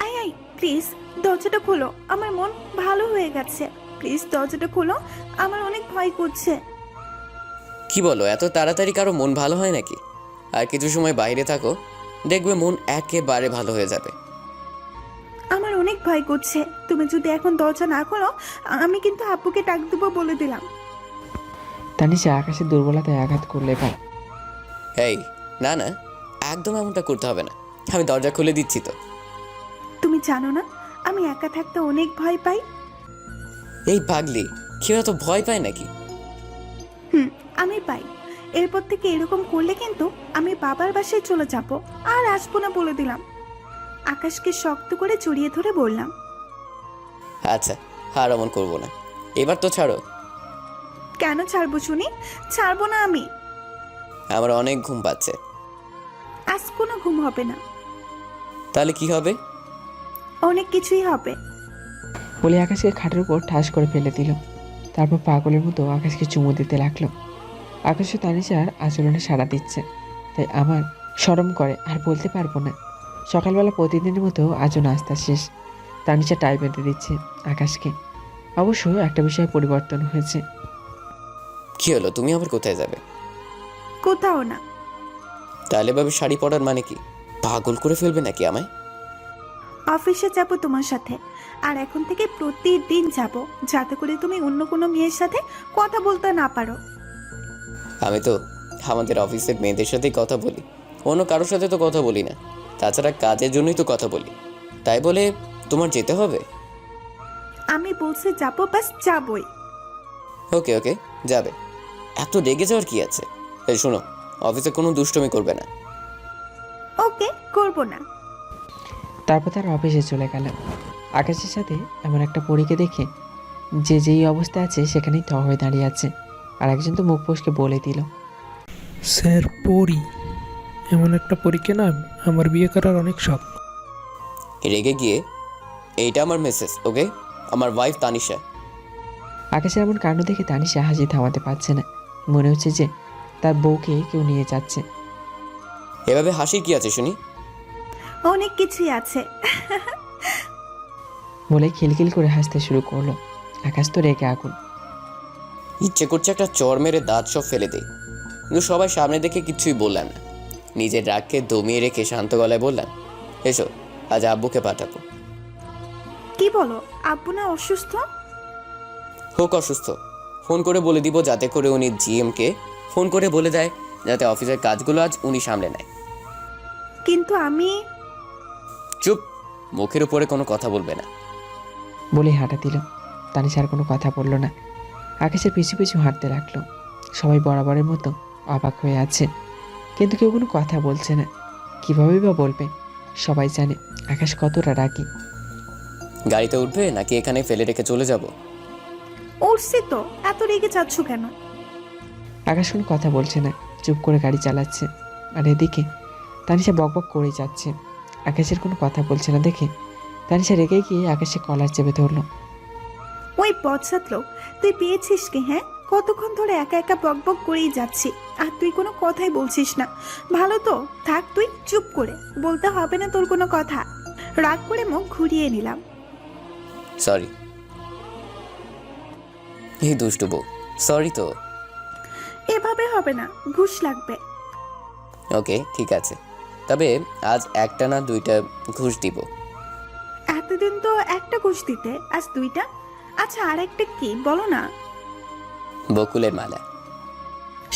আই আই, প্লিজ দরজাটা খোলো, আমার মন ভালো হয়ে গেছে। প্লিজ দরজাটা খোলো, আমার অনেক ভয় করছে। কি বলো, এত তাড়াতাড়ি কারো মন ভালো হয় নাকি? আর কিছু সময় বাইরে থাকো, দেখবে মন একেবারে ভালো হয়ে যাবে। আমার অনেক ভয় করছে। তুমি যদি এখন দরজা না খোলো, আমি কিন্তু আব্বুকে ডাক দেবো বলে দিলাম। তানিশা আকাশের দুর্বলতায় আঘাত করলে পায়। এই না না, একদম এমনটা করতে হবে না, আমি দরজা খুলে দিচ্ছি তো। তুমি জানো না আমি একা থাকতে অনেক ভয় পাই। এই পাগলি, কেউ এত ভয় পায় নাকি? আমি পাই। এরপর থেকে এরকম করলে কিন্তু আমি বাবার বাসায় চলে যাব, আর আসবো না বলে দিলাম। আকাশকে শক্ত করে জড়িয়ে ধরে বললাম। আচ্ছা, আর এমন করবো না, এবার তো ছাড়ো। কেন ছাড়বো শুনি? ছাড়বো না আমি। আমার অনেক ঘুম পাচ্ছে। আজ কোনো ঘুম হবে না। তাহলে কি হবে? অনেক কিছুই হবে। বলে আকাশকে খাটের উপর ঠাস করে ফেলে দিল। তারপর পাগলের মতো আকাশকে চুমু দিতে লাগলো। আকাশও তানিশার আচরণে সাড়া দিচ্ছে, তাই আমার শরম করে আর বলতে পারবো না। সকালবেলা প্রতিদিনের মতো আজও নাস্তা শেষ। তানিশা টাই বেঁধে দিচ্ছে আকাশকে। অবশ্য একটা বিষয়ে পরিবর্তন হয়েছে। কি হলো, তুমি আবার কোথায় যাবে? কোথাও না। তাহলে ভাবে শাড়ি পরার মানে কি? পাগল করে ফেলবে নাকি আমায়? অফিসে যাব তোমার সাথে, আর এখন থেকে প্রতিদিন যাব, যাতে করে তুমি অন্য কোনো মেয়ের সাথে কথা বলতে না পারো। আমি তো আমাদের অফিসের মেয়েদের সাথেই কথা বলি, অন্য কারোর সাথে তো কথা বলি না। তাছাড়া কাজের জন্যই তো কথা বলি, তাই বলে তোমার যেতে হবে? আমি বলছি যাব, বাস যাবই। ওকে ওকে, যাবে। এত রেগে যাওয়ার কি আছে? এই শোনো, অফিসে কোনো দুষ্টুমি করবে না। ওকে, করব না। তারপর তার অফিসে চলে গেল। আকাশের সাথে এমন একটা পরীকে দেখে যে যেই অবস্থা আছে সেখানেই থ হয়ে দাঁড়িয়ে আছে। আর একজন তো মুখ ফসকে বলে দিল, স্যার পরি, এমন একটা পরীকে না আমার বিয়ে করার অনেক শখ। রেগে গিয়ে, এইটা আমার মেসেজ, ওকে? আমার ওয়াইফ তানিশা। আকাশের এমন কাণ্ড দেখে তানিশা হাসি থামাতে পারছে না। মনে হচ্ছে যে তার বউকে কেউ নিয়ে যাচ্ছে। এভাবে হাসির কি আছে শুনি? অনেক কিছুই আছে। বলে খিলখিল করে হাসতে শুরু করলো। আকাশ তো রেগে আগুন। ইচ্ছে করছে একটা চর মেরে দাঁত সব ফেলে দেই, কিন্তু সবাই সামনে দেখে কিচ্ছুই বললাম না। নিজের রাগকে দমিয়ে রেখে শান্ত গলায় বললাম, এসো আজ আব্বুকে পাঠাবো। কি বলো? আব্বু না অসুস্থ? হোক অসুস্থ, ফোন করে বলে দিব যাতে করে উনি জিএমকে ফোন করে বলে দেয় যাতে অফিসের কাজগুলো আজ উনি সামলে নেয়। কিন্তু আমি চুপ, মুখের উপরে কোনো কথা বলবে না। বলে হাঁটা দিল। তানিশা আর কোনো কথা বলল না। আকাশের পিছু পিছু হাঁটতে লাগলো। সবাই বরাবরের মতো অবাক হয়ে আছে, কিন্তু কেউ কোনো কথা বলছে না। কীভাবেই বা বলবে? সবাই জানে আকাশ কতটা রাগী। গাড়িতে উঠবে নাকি এখানে ফেলে রেখে চলে যাব? উঠছি তো, এত রেগে যাচ্ছ কেন? আকাশ কোনো কথা বলছে না, চুপ করে গাড়ি চালাচ্ছে। আর এদিকে তানিশা বকবক করে যাচ্ছে। আকাশের কোনো কথা বলছে না দেখে তানিশা রেগে গিয়ে আকাশে কলার চেপে ধরলো। ওই পশ্চাৎ লোক, তুই পেয়েছিস কি? হ্যাঁ, কতক্ষণ ধরে একা একা বকবক করেই যাচ্ছি, আর তুই কোনো কথাই বলছিস না। ভালো তো থাক, তুই চুপ করে, বলতে হবে না তোর কোনো কথা। রাগ করে মুখ ঘুরিয়ে নিলাম। সরি। এই দুষ্টু বউ, সরি তো। এভাবে হবে না, ঘুষ লাগবে। ওকে ঠিক আছে, তবে আজ একটা না দুইটা ঘুষ দিব। এতদিন তো একটা ঘুষ দিতে, আজ দুইটা? আচ্ছা, আর একটা কি বলো না। বকুলের মালা।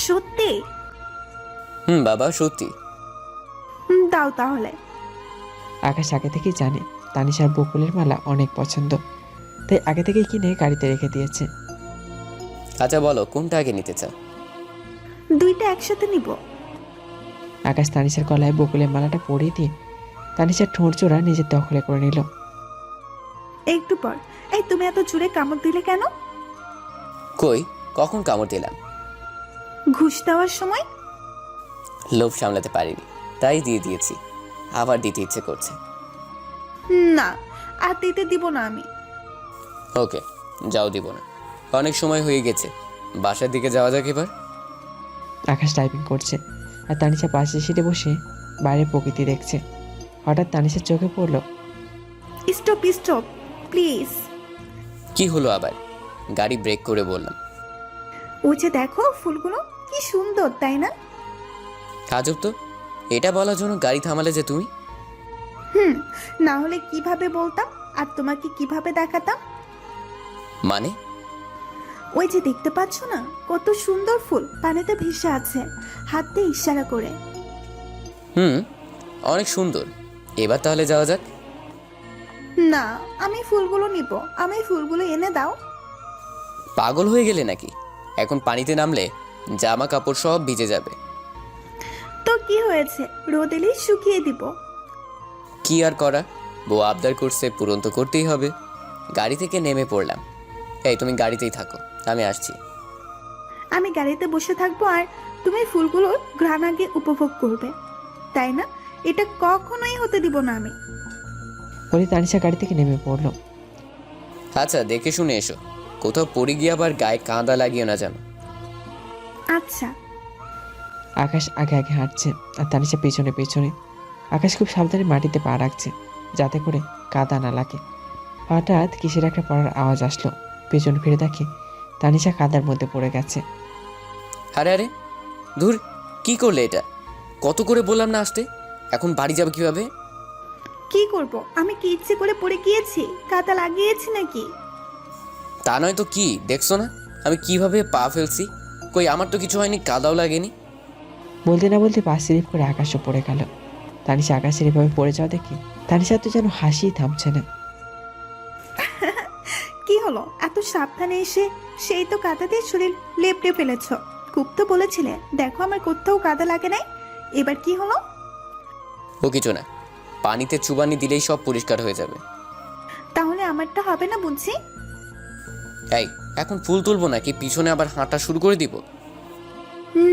সত্যি? বাবা সত্যি। দাও তাহলে। আকাশ আগে থেকেই জানে তানিশার বকুলের মালা অনেক পছন্দ, তাই আগে থেকেই কিনে গাড়িতে রেখে দিয়েছে। আচ্ছা বলো, কোনটা আগে নিতে চাও? দুইটা একসাথে নিব। আকাশ তানিশার গলায় বকুলের মালাটা পরিয়ে দিয়ে তানিশার ঠোঁট জোড়া নিজের দখলে করে নিল। একটু পর, এই তুমি এত জোরে কামড় দিলে কেন? কই, কখন কামড় দিলাম? ঘুষ দেওয়ার সময়। লোভ সামলাতে পারিনি, তাই দিয়ে দিয়েছি। আবার দিতে ইচ্ছে করছে। না, আর দিতে দিব না আমি। ওকে, যাও দিব না। অনেক সময় হয়ে গেছে, বাসার দিকে যাওয়া যাক এবার। আকাশ টাইপিং করছে আর তানিশা পাশে সিটে বসে বাইরে প্রকৃতি দেখছে। হঠাৎ তানিশার চোখে পড়ল। Stop stop please. কি হলো আবার? গাড়ি ব্রেক করে বললাম। ওই যে দেখো ফুলগুলো, কি সুন্দর তাই না? আজব তো, এটা বলার জন্য গাড়ি থামালে যে তুমি? না হলে কিভাবে বলতাম আর তোমাকে কিভাবে দেখাতাম? মানে? ওই যে দেখতে পাচ্ছ না, কত সুন্দর ফুল পানিতে ভেসে আছে, হাত দিয়ে ইশারা করে। অনেক সুন্দর। এবার তাহলে যাওয়া যাক। না, আমি ফুলগুলো নিব, আমি ফুলগুলো এনে দাও। পাগল হয়ে গেলে নাকি? এখন পানিতে নামলে জামা কাপড় সব ভিজে যাবে। তো কি হয়েছে, রোদ এলেই শুকিয়ে দিব। কি আর করা, বউ আবদার করছে, পূরণ তো করতেই হবে। গাড়ি থেকে নেমে পড়লাম। এই তুমি গাড়িতেই থাকো, আমি আসছি। আমি গাড়িতে বসে থাকবো আর তুমি ফুলগুলোর ঘ্রাণ আগে উপভোগ করবে, তাই না? এটা কখনোই হতে দিব না আমি। বলে তানিশা গাড়ি থেকে নেমে পড়ল। আচ্ছা দেখে শুনে এসো, কোথাও পড়ে গিয়ে আবার গায়ে কাঁদা লাগিও না জানো। আচ্ছা। আকাশ আগে আগে হাঁটছে আর তানিশা পেছনে পেছনে। আকাশ খুব সাবধানে মাটিতে পা রাখছে যাতে করে কাদা না লাগে। হঠাৎ কিসের একটা পড়ার আওয়াজ আসলো। পেছন ফিরে দেখে তানিশা কাদার মধ্যে পড়ে গেছে। আরে আরে ধুর, কি করলে এটা? কত করে বললাম না আসতে, এখন বাড়ি যাবে কিভাবে? কি করব, আমি কি ইচ্ছে করে পড়ে গিয়েছি? কাদা লাগিয়েছি নাকি? তা নয় তো কি, দেখছো না আমি কিভাবে পা ফেলছি? কই, আমার তো কিছু হয়নি, কাদাও লাগেনি। বলতে না বলতে পা স্লিপ করে আকাশও পড়ে গেল। তানিশা আকাশের এভাবে পড়ে যাওয়া দেখে তানিশা তো যেন হাসি থামছে না। কি হলো, এত সাবধানে এসে সেই তো কাদা দিয়ে শরীর লেপটে ফেলেছ। খুব তো বলেছিলে দেখো আমার কোথাও কাদা লাগে নাই, এবার কি হলো? ও কিছু না, পানিতে চুবানি দিলেই সব পরিষ্কার হয়ে যাবে। তাহলে আমারটা হবে না বুঝছি? এই এখন ফুল তুলবো নাকি পিছনে আবার হাঁটা শুরু করে দিব?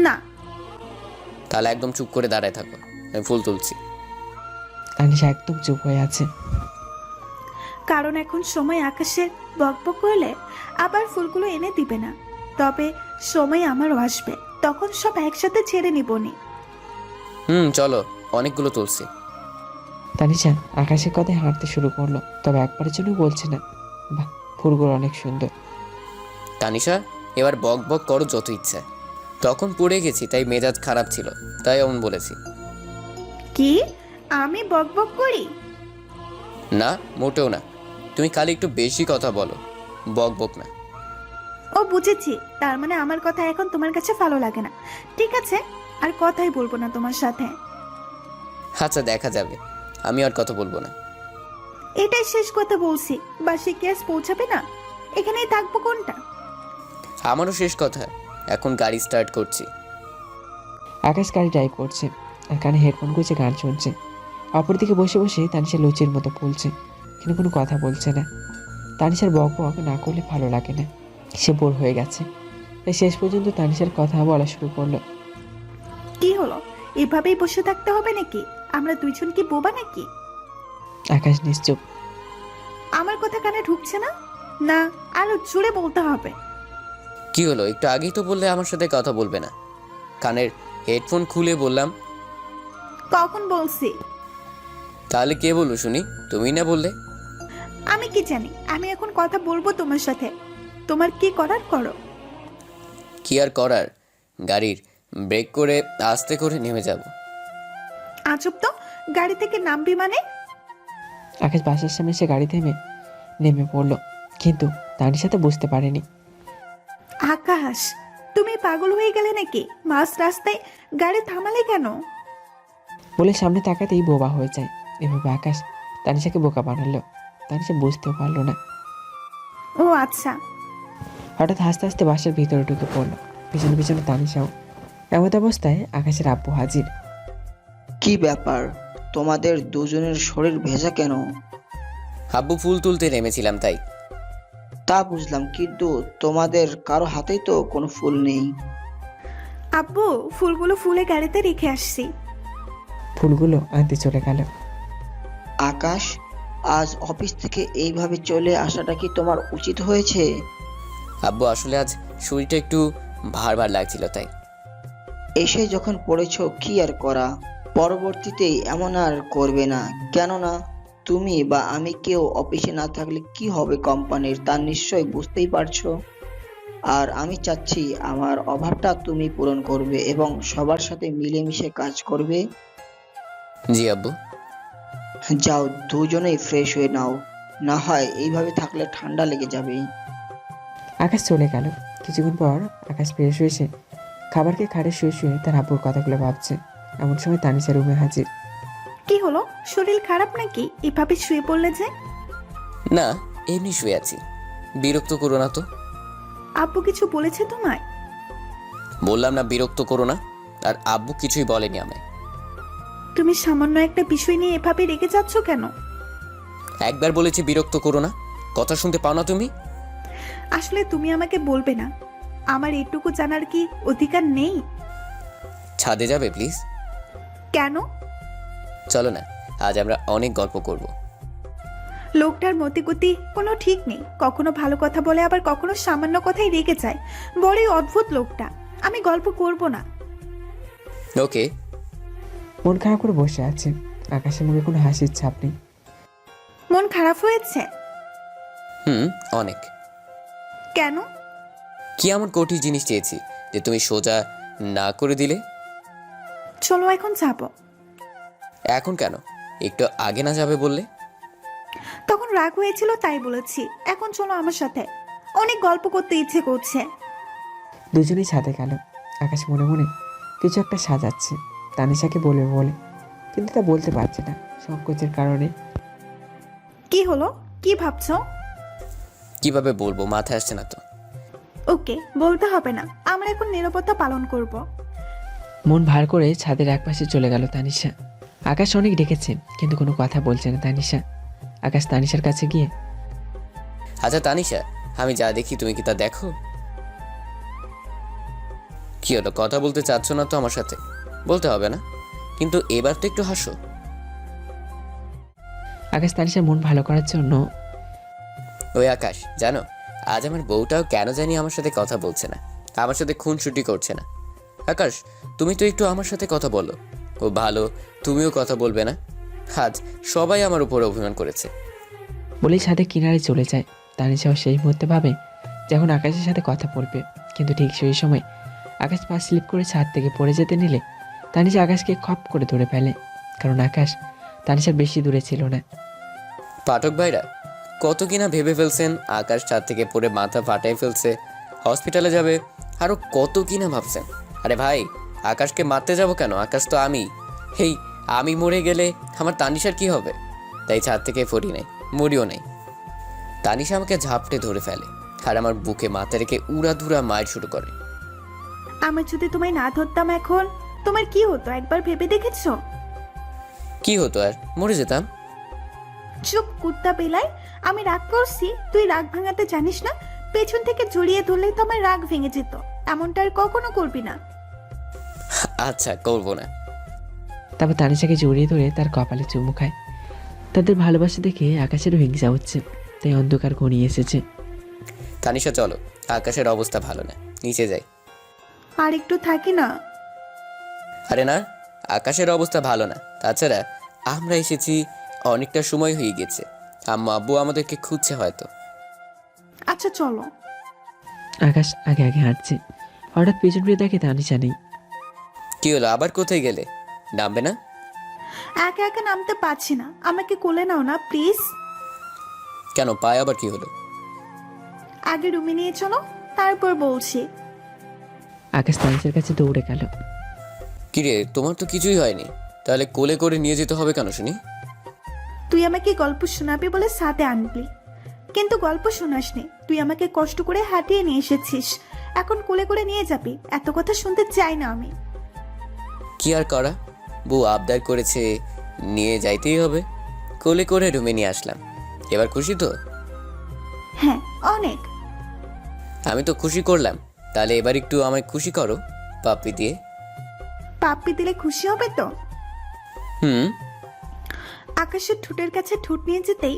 না। তাহলে একদম চুপ করে দাঁড়ায় থাকো, আমি ফুল তুলছি। তানিশা একদম চুপ হয়ে আছে। কারণ এখন সময় আকাশের বকবক করলে আবার ফুলগুলো এনে দিবে না। তবে সময় আমারও আসবে, তখন সব একসাথে ছেড়ে নিবনি। চলো, অনেকগুলো তুলছি। তানিশা আকাশের কথায় হাঁটতে শুরু করলো, তবে একবারের জন্য বলছে না, বাহ ফুলগুলো অনেক সুন্দর। তানিশা এবার বক বক করো যত ইচ্ছা। তখন পড়ে গেছি তাই মেজাজ খারাপ ছিল, তাই এমন বলেছি। কি আমি বকবক করি? না মোটেও না, তুমি খালি একটু বেশি কথা বলো, বক বক না। ও বুঝেছি, তার মানে আমার কথা এখন তোমার কাছে ভালো লাগে না। ঠিক আছে, আর কথাই বলবো না তোমার সাথে। আচ্ছা দেখা যাবে, আমি আর কথা বলবো না। এটাই শেষ কথা বলছি, বাসে গ্যাস পৌঁছাবে না, এখানেই থাকবো কোনটা? আমারও শেষ কথা, এখন গাড়ি স্টার্ট করছি। আকাশ গাড়ি ড্রাইভ করছে আর কানে হেডফোন গুঁজে গান শুনছে। অপরদিকে বসে বসে তানিশা লুচির মতো ফুলছে, কিন্তু কোনো কথা বলছে না। তানিশার বক বক না করলে ভালো লাগে না, সে বোর হয়ে গেছে। তাই শেষ পর্যন্ত তানিশার কথা বলা শুরু করলো। কি হলো, এভাবেই বসে থাকতে হবে নাকি? আমরা দুইজন কি বোবা নাকি? আকাশ নিশ্চুপ। আমার কথা কানে ঢুকছে না? না, আরো জোরে বলতে হবে। কি হলো, একটু আগেই তো বললে আমার সাথে কথা বলবে না। কানের হেডফোন খুলে বললাম। কখন বলছি? তাহলে কে বললো শুনি? তুমি না বললে। আমি কি জানি? আমি এখন কথা বলবো তোমার সাথে, তোমার কি করার করো। কি আর করার, গাড়ির ব্রেক করে আস্তে করে নেমে যাব। আজব তো, গাড়ি থেকে নামবি মানে? আকাশ বাসার সামনে সে গাড়ি থেমে নেমে পড়লো, কিন্তু তানিশা তো বুঝতে পারেনি। আকাশ, তুমি পাগল হয়ে গেলে নাকি? মাঝ রাস্তায় গাড়ি থামালে কেন? বলে সামনে তাকাতেই বোবা হয়ে যায়। এভাবে আকাশ তানিশাকে বোকা বানালো। তানিশা বুঝতেও পারলো না। ও আচ্ছা। হঠাৎ হাসতে হাসতে বাসার ভিতরে ঢুকে পড়লো, পিছনে পিছনে তানিশাও। এমত অবস্থায় আকাশের আব্বু হাজির। কি ব্যাপার, তোমাদের দুজনের শরীর ভেজা কেন? আব্বু ফুল তুলতে নেমেছিলাম তাই। তা বুঝলাম, কিন্তু তোমাদের কারো হাতেই তো কোনো ফুল নেই। আব্বু, ফুলগুলো ফুলে গাড়িতে রেখে আসছি। ফুলগুলো আনতে চলে গেল। আকাশ, আজ অফিস থেকে এইভাবে চলে আসাটা কি তোমার উচিত হয়েছে? আব্বু আসলে আজ শরীরটা একটু ভার ভার লাগছিল তাই। এসে যখন পড়েছো কি আর করা, পরবর্তীতে এমন আর করবে না। কেননা তুমি বা আমি কেউ অফিসে না থাকলে কি হবে কোম্পানির, তা নিশ্চয়ই বুঝতেই পারছো। আর আমি চাচ্ছি আমার অভাবটা তুমি পূরণ করবে এবং সবার সাথে মিলেমিশে কাজ করবে। জি আব্বু। যাও, দুজনেই ফ্রেশ হয়ে নাও, না হয় এইভাবে থাকলে ঠান্ডা লেগে যাবে। আকাশ চলে গেল। কিছুক্ষণ পর আকাশ ফ্রেশ হয়েছে খাবার খেয়ে খাটে শুয়ে শুয়ে তার আব্বুর কথাগুলো ভাবছে। এমন সময় তানিশা রুমে হাজির। কি হলো, শরীর খারাপ নাকি? এভাবে শুয়ে পড়লে যে? না, এমনি শুয়ে আছি। বিরক্ত করো না তো। আব্বু কিছু বলেছে তোমায়? বললাম না বিরক্ত করো না। আর আব্বু কিছুই বলেনি আমায়। তুমি সামান্য একটা বিষয় নিয়ে এভাবে রেগে যাচ্ছ কেন? একবার বলেছি বিরক্ত করো না, কথা শুনতে পাও না তুমি? আসলে তুমি আমাকে বলবে না? আমার এটুকু জানার কি অধিকার নেই? ছাদে যাবে প্লিজ? কেন? চলো না, আজ আমরা অনেক গল্প করব। লোকটার মতিগতি কোনো ঠিক নেই, কখনো ভালো কথা বলে আবার কখনো সামান্য কথাই রেগে যায়। বড়ই অদ্ভুত লোকটা। আমি গল্প করব না। ওকে। মন খারাপ করে বসে আছে। আকাশের মুখে কোনো হাসির ছাপ নেই। মন খারাপ হয়েছে? অনেক। কেন? কি এমন কঠিন জিনিস চেয়েছি যে তুমি সোজা না করে দিলে? চলো এখন যাবো। এখন কেন? একটু আগে না যাবে বললে? তখন রাগ হয়েছিল তাই বলেছি। এখন চলো আমার সাথে, অনেক গল্প করতে ইচ্ছে করছে। দুজনেই ছাদে গেল। আকাশ মনে মনে কিছু একটা সাজাচ্ছে তানিশাকে বলবে বলে, কিন্তু তা বলতে পারছে না সংকোচের কারণে। কি হলো, কি ভাবছো? কিভাবে বলবো, মাথায় আসছে না তো। ওকে, বলতে হবে না, আমরা এখন নিরাপত্তা পালন করব। মন ভার করে ছাদের একপাশে চলে গেল তানিশা। আকাশ অনেক ডেকেছে কিন্তু কোনো কথা বলছে না তানিশা। আকাশ তানিশার কাছে গিয়ে, আচ্ছা তানিশা, আমি যা দেখি তুমি কি তা দেখো? কি হলো, কথা বলতে চাচ্ছ না তো আমার সাথে? বলতে হবে না, কিন্তু এবার তো একটু হাসো। আকাশ তানিশার মন ভালো করার জন্য, ওই আকাশ, জানো আজ আমার বউটাও কেন জানি আমার সাথে কথা বলছে না, আমার সাথে খুনসুটি করছে না। আকাশ, তুমি তো একটু আমার সাথে কথা বলো। ও ভালো, তুমিও কথা বলবে না? আজ সবাই আমার উপর অভিমান করেছে। বলেই ছাদের কিনারে চলে যায়। তানিশাও সেই মুহূর্তে ভাবে যখন আকাশের সাথে কথা বলবে, কিন্তু ঠিক সেই সময় আকাশ পা স্লিপ করে ছাদ থেকে পড়ে যেতে নিলে তানিশা আকাশকে খপ করে ধরে ফেলে, কারণ আকাশ তানিশার বেশি দূরে ছিল না। পাঠক ভাইরা কত কিনা ভেবে ফেলছেন আকাশ ছাদ থেকে পড়ে মাথা ফাটাই ফেলছে, হসপিটালে যাবে, আরো কত কিনা ভাবছেন। আরে ভাই, আকাশকে মারতে যাব কেন? আকাশ তো আমি। আমি মরে গেলে আমার তানিশার কি হবে? তাই ছাদ থেকে পড়ি নাই, মুড়িও নেই। তানিশা আমাকে ঝাপটে ধরে ফেলে আর আমার বুকে মাথা রেখে উড়াধুরা মায়ের শুরু করে। আমার যদি তোমায় না ধরতাম এখন তোমার কি হতো একবার ভেবে দেখেছো? কি হতো আর, মরে যেতাম। চুপ কুত্তা বেলায়, আমি রাগ করছি তুই রাগ ভাঙাতে জানিস না? পেছন থেকে জড়িয়ে ধরলেই তো আমার রাগ ভেঙে যেত। এমনটা আর কখনো করবি না। আচ্ছা, করবো না। তারপর তানিশাকে জড়িয়ে ধরে তার কপালে চুমু খায়। তাদের ভালোবাসা দেখে আকাশেরও হিংসা হচ্ছে, তাই অন্ধকার ঘনিয়ে এসেছে। তানিশা চলো, আকাশের অবস্থা ভালো না, নিচে যাই। আর একটু থাকি না। আরে না, আকাশের অবস্থা ভালো না। তাছাড়া আমরা এসেছি অনেকটা সময় হয়ে গেছে, আম্মু আব্বু আমাদেরকে খুঁজছে হয়তো। আচ্ছা চলো। আকাশ আগে আগে হাঁটছে, হঠাৎ পেছন ফিরে দেখে তানিশা নেই। কি হলো, আবার কোথায় গেলে? নামবে না? একা একা নামতে পারছি না, আমাকে কোলে নাও না প্লিজ। কেন, পায়ে আবার কি হলো? আগে রুমে নিয়ে চলো, তারপর বলছি। আকাশ তানিশার কাছে দৌড়ে গেল। কিরে, তোমার তো কিছুই হয়নি, তাহলে কোলে করে নিয়ে যেতে হবে কেন শুনি? তুই আমাকে গল্প শোনাবি বলে সাথে আনলি, কিন্তু গল্প শোনাসনি। তুই আমাকে কষ্ট করে হাঁটিয়ে নিয়ে এসেছিস, এখন কোলে করে নিয়ে যাবি? এত কথা শুনতে চাই না আমি। কি আর করা, বউ আবদার করেছে, নিয়ে যাইতেই হবে। কোলে করে রুমে নিয়ে আসলাম। এবার খুশি তো? হ্যাঁ, অনেক। আমি তো খুশি করলাম, তাহলে এবার একটু আমায় খুশি করো পাপ্পি দিয়ে। পাপ্পি দিলে খুশি হবে তো? হুম। আকাশের ঠোঁটের কাছে ঠোঁট নিয়ে যেতেই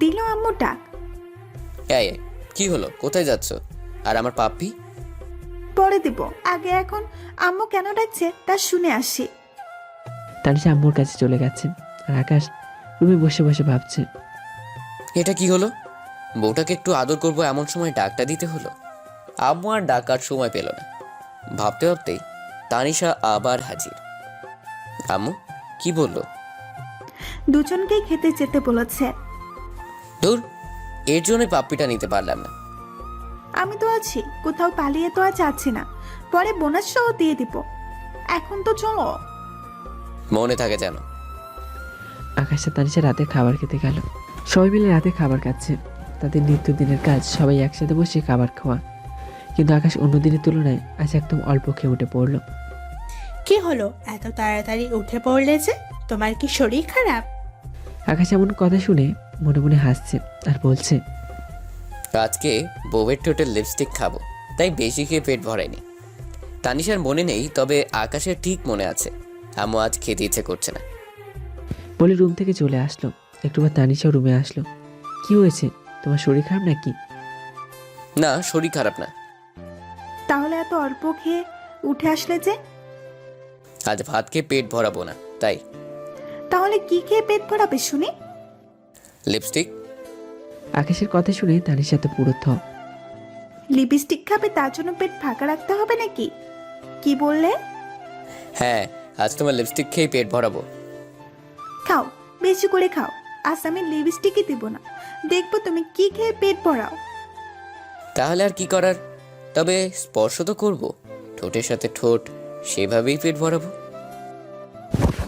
দিল আম্মু ডাক। এই, কি হলো, কোথায় যাচ্ছ? আর আমার পাপ্পি? পরে দিব, আগে এখন আম্মু কেন ডাকছে তা শুনে আসি। তানিশা আম্মুর কাছে চলে গেছে, আর আকাশ রুমে বসে বসে ভাবছে। এটা কি হলো? বউটাকে একটু আদর করবো এমন সময় ডাকটা দিতে হলো। আম্মু আর ডাকার সময় পেল না। ভাবতে ভাবতেই তানিশা আবার হাজির। আম্মু কি বললো? দুজনকেই খেতে যেতে বলেছে। দূর, এর জন্যই পাপ্পিটা নিতে পারলাম না। আমি তো আছি, কোথাও পালিয়ে তো আর যাচ্ছি না, পরে বোনাস সহ দিয়ে দিব। এখন তো চলো। মনে থাকে যেন। আকাশ আর তানিশা রাতে খাবার খেতে গেল। সবাই মিলে রাতে খাবার খাচ্ছে, তাদের নিত্যদিনের কাজ সবাই একসাথে বসে খাবার খাওয়া। কিন্তু আকাশ অন্য দিনের তুলনায় আজ একদম অল্প খেয়ে উঠে পড়লো। কি হলো, এত তাড়াতাড়ি উঠে পড়লে যে? তোমার কি শরীর খারাপ? আকাশ এমন কথা শুনে মনে মনে হাসছে আর বলছে, আজকে বউয়ের ঠোঁটের লিপস্টিক খাবো, তাই বেশি খেয়ে পেট ভরায়নি। তানিশার মনে নেই, তবে আকাশের ঠিক মনে আছে। আম্মু আজ খেতে ইচ্ছে করছে না বলে রুম থেকে চলে আসলো। একটুবার তানিশাও রুমে আসলো। কি হয়েছে, তোমার শরীর খারাপ নাকি? না, শরীর খারাপ না। তাহলে এত অল্প খেয়ে উঠে আসলে যে? আজ ভাত খেয়ে পেট ভরাবো না, তাই। তাহলে কি খেয়ে পেট ভরাবে শুনি? লিপস্টিক। আকাশের কথা শুনে তানিশা তো পুরো থ। লিপস্টিক খাবে তার জন্য পেট ফাঁকা রাখতে হবে নাকি? কি বললে? হ্যাঁ, আজ তোমার লিপস্টিক খেয়ে পেট ভরাবো। খাও, বেশি করে খাও। আজ আমি লিপস্টিকই দিব না, দেখবো তুমি কি খেয়ে পেট ভরাও। তাহলে আর কি করার, তবে স্পর্শ তো করবো, ঠোঁটের সাথে ঠোঁট, সেভাবেই পেট ভরাবো।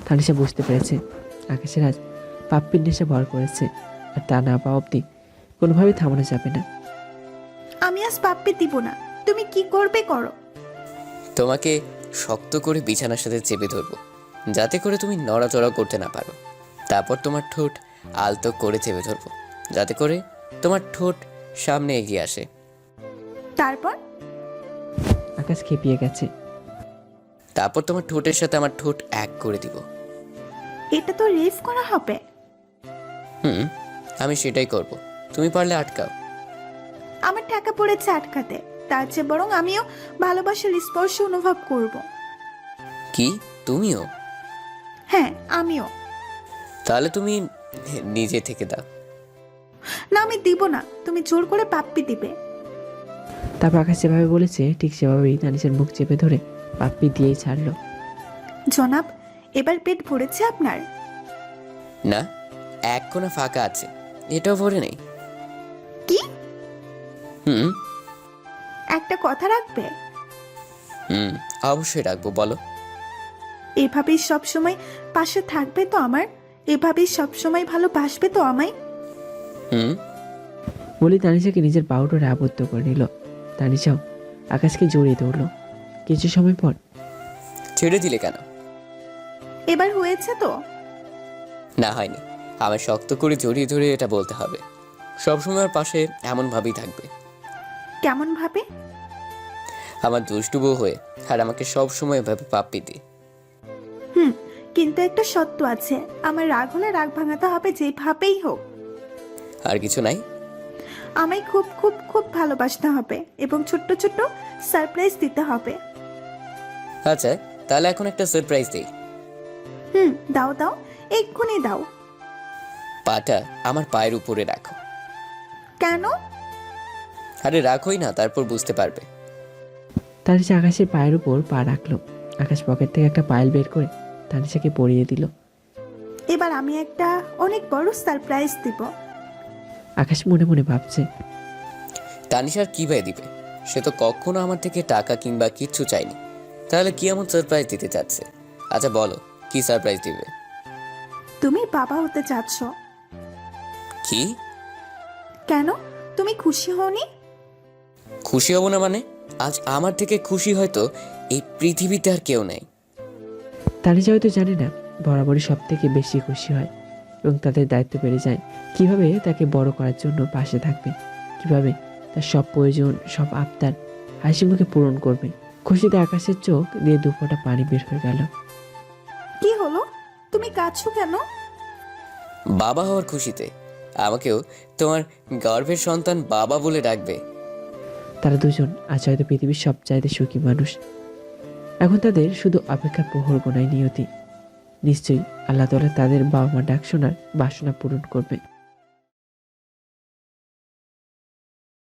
তানিশা বুঝতে পেরেছে আকাশের আজ পাপ্পির নেশা ভর করেছে, আর তা না পাওয়া অব্দি কোনোভাবেই থামানো যাবে না। আমি আজ পাপ্পি দিব না, তুমি কি করবে করো। তোমাকে শক্ত করে বিছানার সাথে চেপে ধরবো, যাতে করে তুমি নড়াচড়া করতে না পারো। তারপর তোমার ঠোঁট আলতো করে চেপে ধরবো, যাতে করে তোমার ঠোঁট সামনে এগিয়ে আসে। তারপর? আকাশ খেপিয়ে গেছে। তারপর তোমার ঠোঁটের সাথে আমার ঠোঁট এক করে দিব। এটা তো রেপ করা হবে। হুম, আমি সেটাই করব, তুমি পারলে আটকাও। আমার টাকা পড়েছে আটকাতে, তার চেয়ে বরং আমিও ভালোবাসার স্পর্শ অনুভব করব। কি, তুমিও? হ্যাঁ, আমিও। তাহলে তুমি নিজে থেকে দাও। না, আমি দিব না, তুমি জোর করে পাপ্পি দিবে। তারপর আকাশ যেভাবে বলেছে ঠিক সেভাবেই তানিশার মুখ চেপে ধরে পাপ্পি দিয়েই ছাড়লো। জনাব, এবার পেট ভরেছে আপনার? না, এক কোণা ফাঁকা আছে, এটাও ভরে নেই। কি? হুম। একটা কথা রাখবে? হুম, অবশ্যই রাখবো, বলো। এভাবেই সব সময় পাশে থাকবে তো আমার? এভাবেই সব সময় ভালোবাসবে তো আমায়? হুম। বলি তানিশাকে নিজের পাউডারে আবদ্ধ করে নিল। তানিশাও আকাশকে জড়িয়ে ধরল। কিছু সময় পর ছেড়ে দিলে কেন? এবার হয়েছে তো? না, হয়নি। আমার শক্ত করে জড়িয়ে ধরে এটা বলতে হবে, সবসময় আমার পাশে এমনভাবেই থাকবে। কেমন ভাবে? আমার দুষ্টু বউ হয়ে, আর আমাকে সবসময় এভাবে পাপ্পি দি। হুম, কিন্তু একটা সত্য আছে, আমার রাগ হলে রাগ ভাঙাতে হবে যেভাবেই হোক। আর কিছু নাই? আমায় খুব খুব খুব ভালোবাসতে হবে এবং ছোট্ট ছোট্ট সারপ্রাইজ দিতে হবে। আচ্ছা, তাহলে এখন একটা সারপ্রাইজ দিই। হুম, দাও দাও, এক্ষুনি দাও। পাটা আমার পায়ের উপরে রাখো। কেন? আরে রাখোই না, তারপর বুঝতে পারবে। তানিশা আকাশের পায়ের উপর পা রাখলো। আকাশ পকেট থেকে একটা পায়েল বের করে তানিশাকে পরিয়ে দিল। এবার আমি একটা অনেক বড় সারপ্রাইজ দিব। আকাশ মনে মনে ভাবছে, তানিশার কি ভাই দিবে? সে তো কখনো আমার থেকে টাকা কিংবা কিচ্ছু চাইনি, তাহলে কি এমন সারপ্রাইজ দিতে চাচ্ছে? আচ্ছা বলো, কি সারপ্রাইজ দিবে? তুমি বাবা হতে চাচ্ছ। কি? কেন, তুমি খুশি হওনি? খুশি হব না মানে? আজ আমার থেকে খুশি হয়তো এই পৃথিবীতে আর কেউ নেই। তানিশা হয়তো জানে না বরাবরই সব থেকে বেশি খুশি হয় এবং তাদের দায়িত্ব বেড়ে যায়। কিভাবে তাকে বড় করার জন্য পাশে থাকবে, কিভাবে তার সব প্রয়োজন, সব আবদার হাসি মুখে পূরণ করবে। খুশিতে আকাশের চোখ দিয়ে দুফোঁটা পানি বের হয়ে গেল। কি হলো, তুমি কাঁদছো কেন? বাবা হওয়ার খুশিতে আমাকেও তোমার গর্ভের সন্তান বাবা বলে ডাকবে। তারা দুজন আজ হয়তো পৃথিবীর সবচাইতে সুখী মানুষ। এখন তাদের শুধু অপেক্ষার প্রহর গোনায় নিয়তি। নিশ্চয়ই আল্লাহ তাআলা তাদের বাবা মা ডাক শোনার বাসনা পূরণ করবে।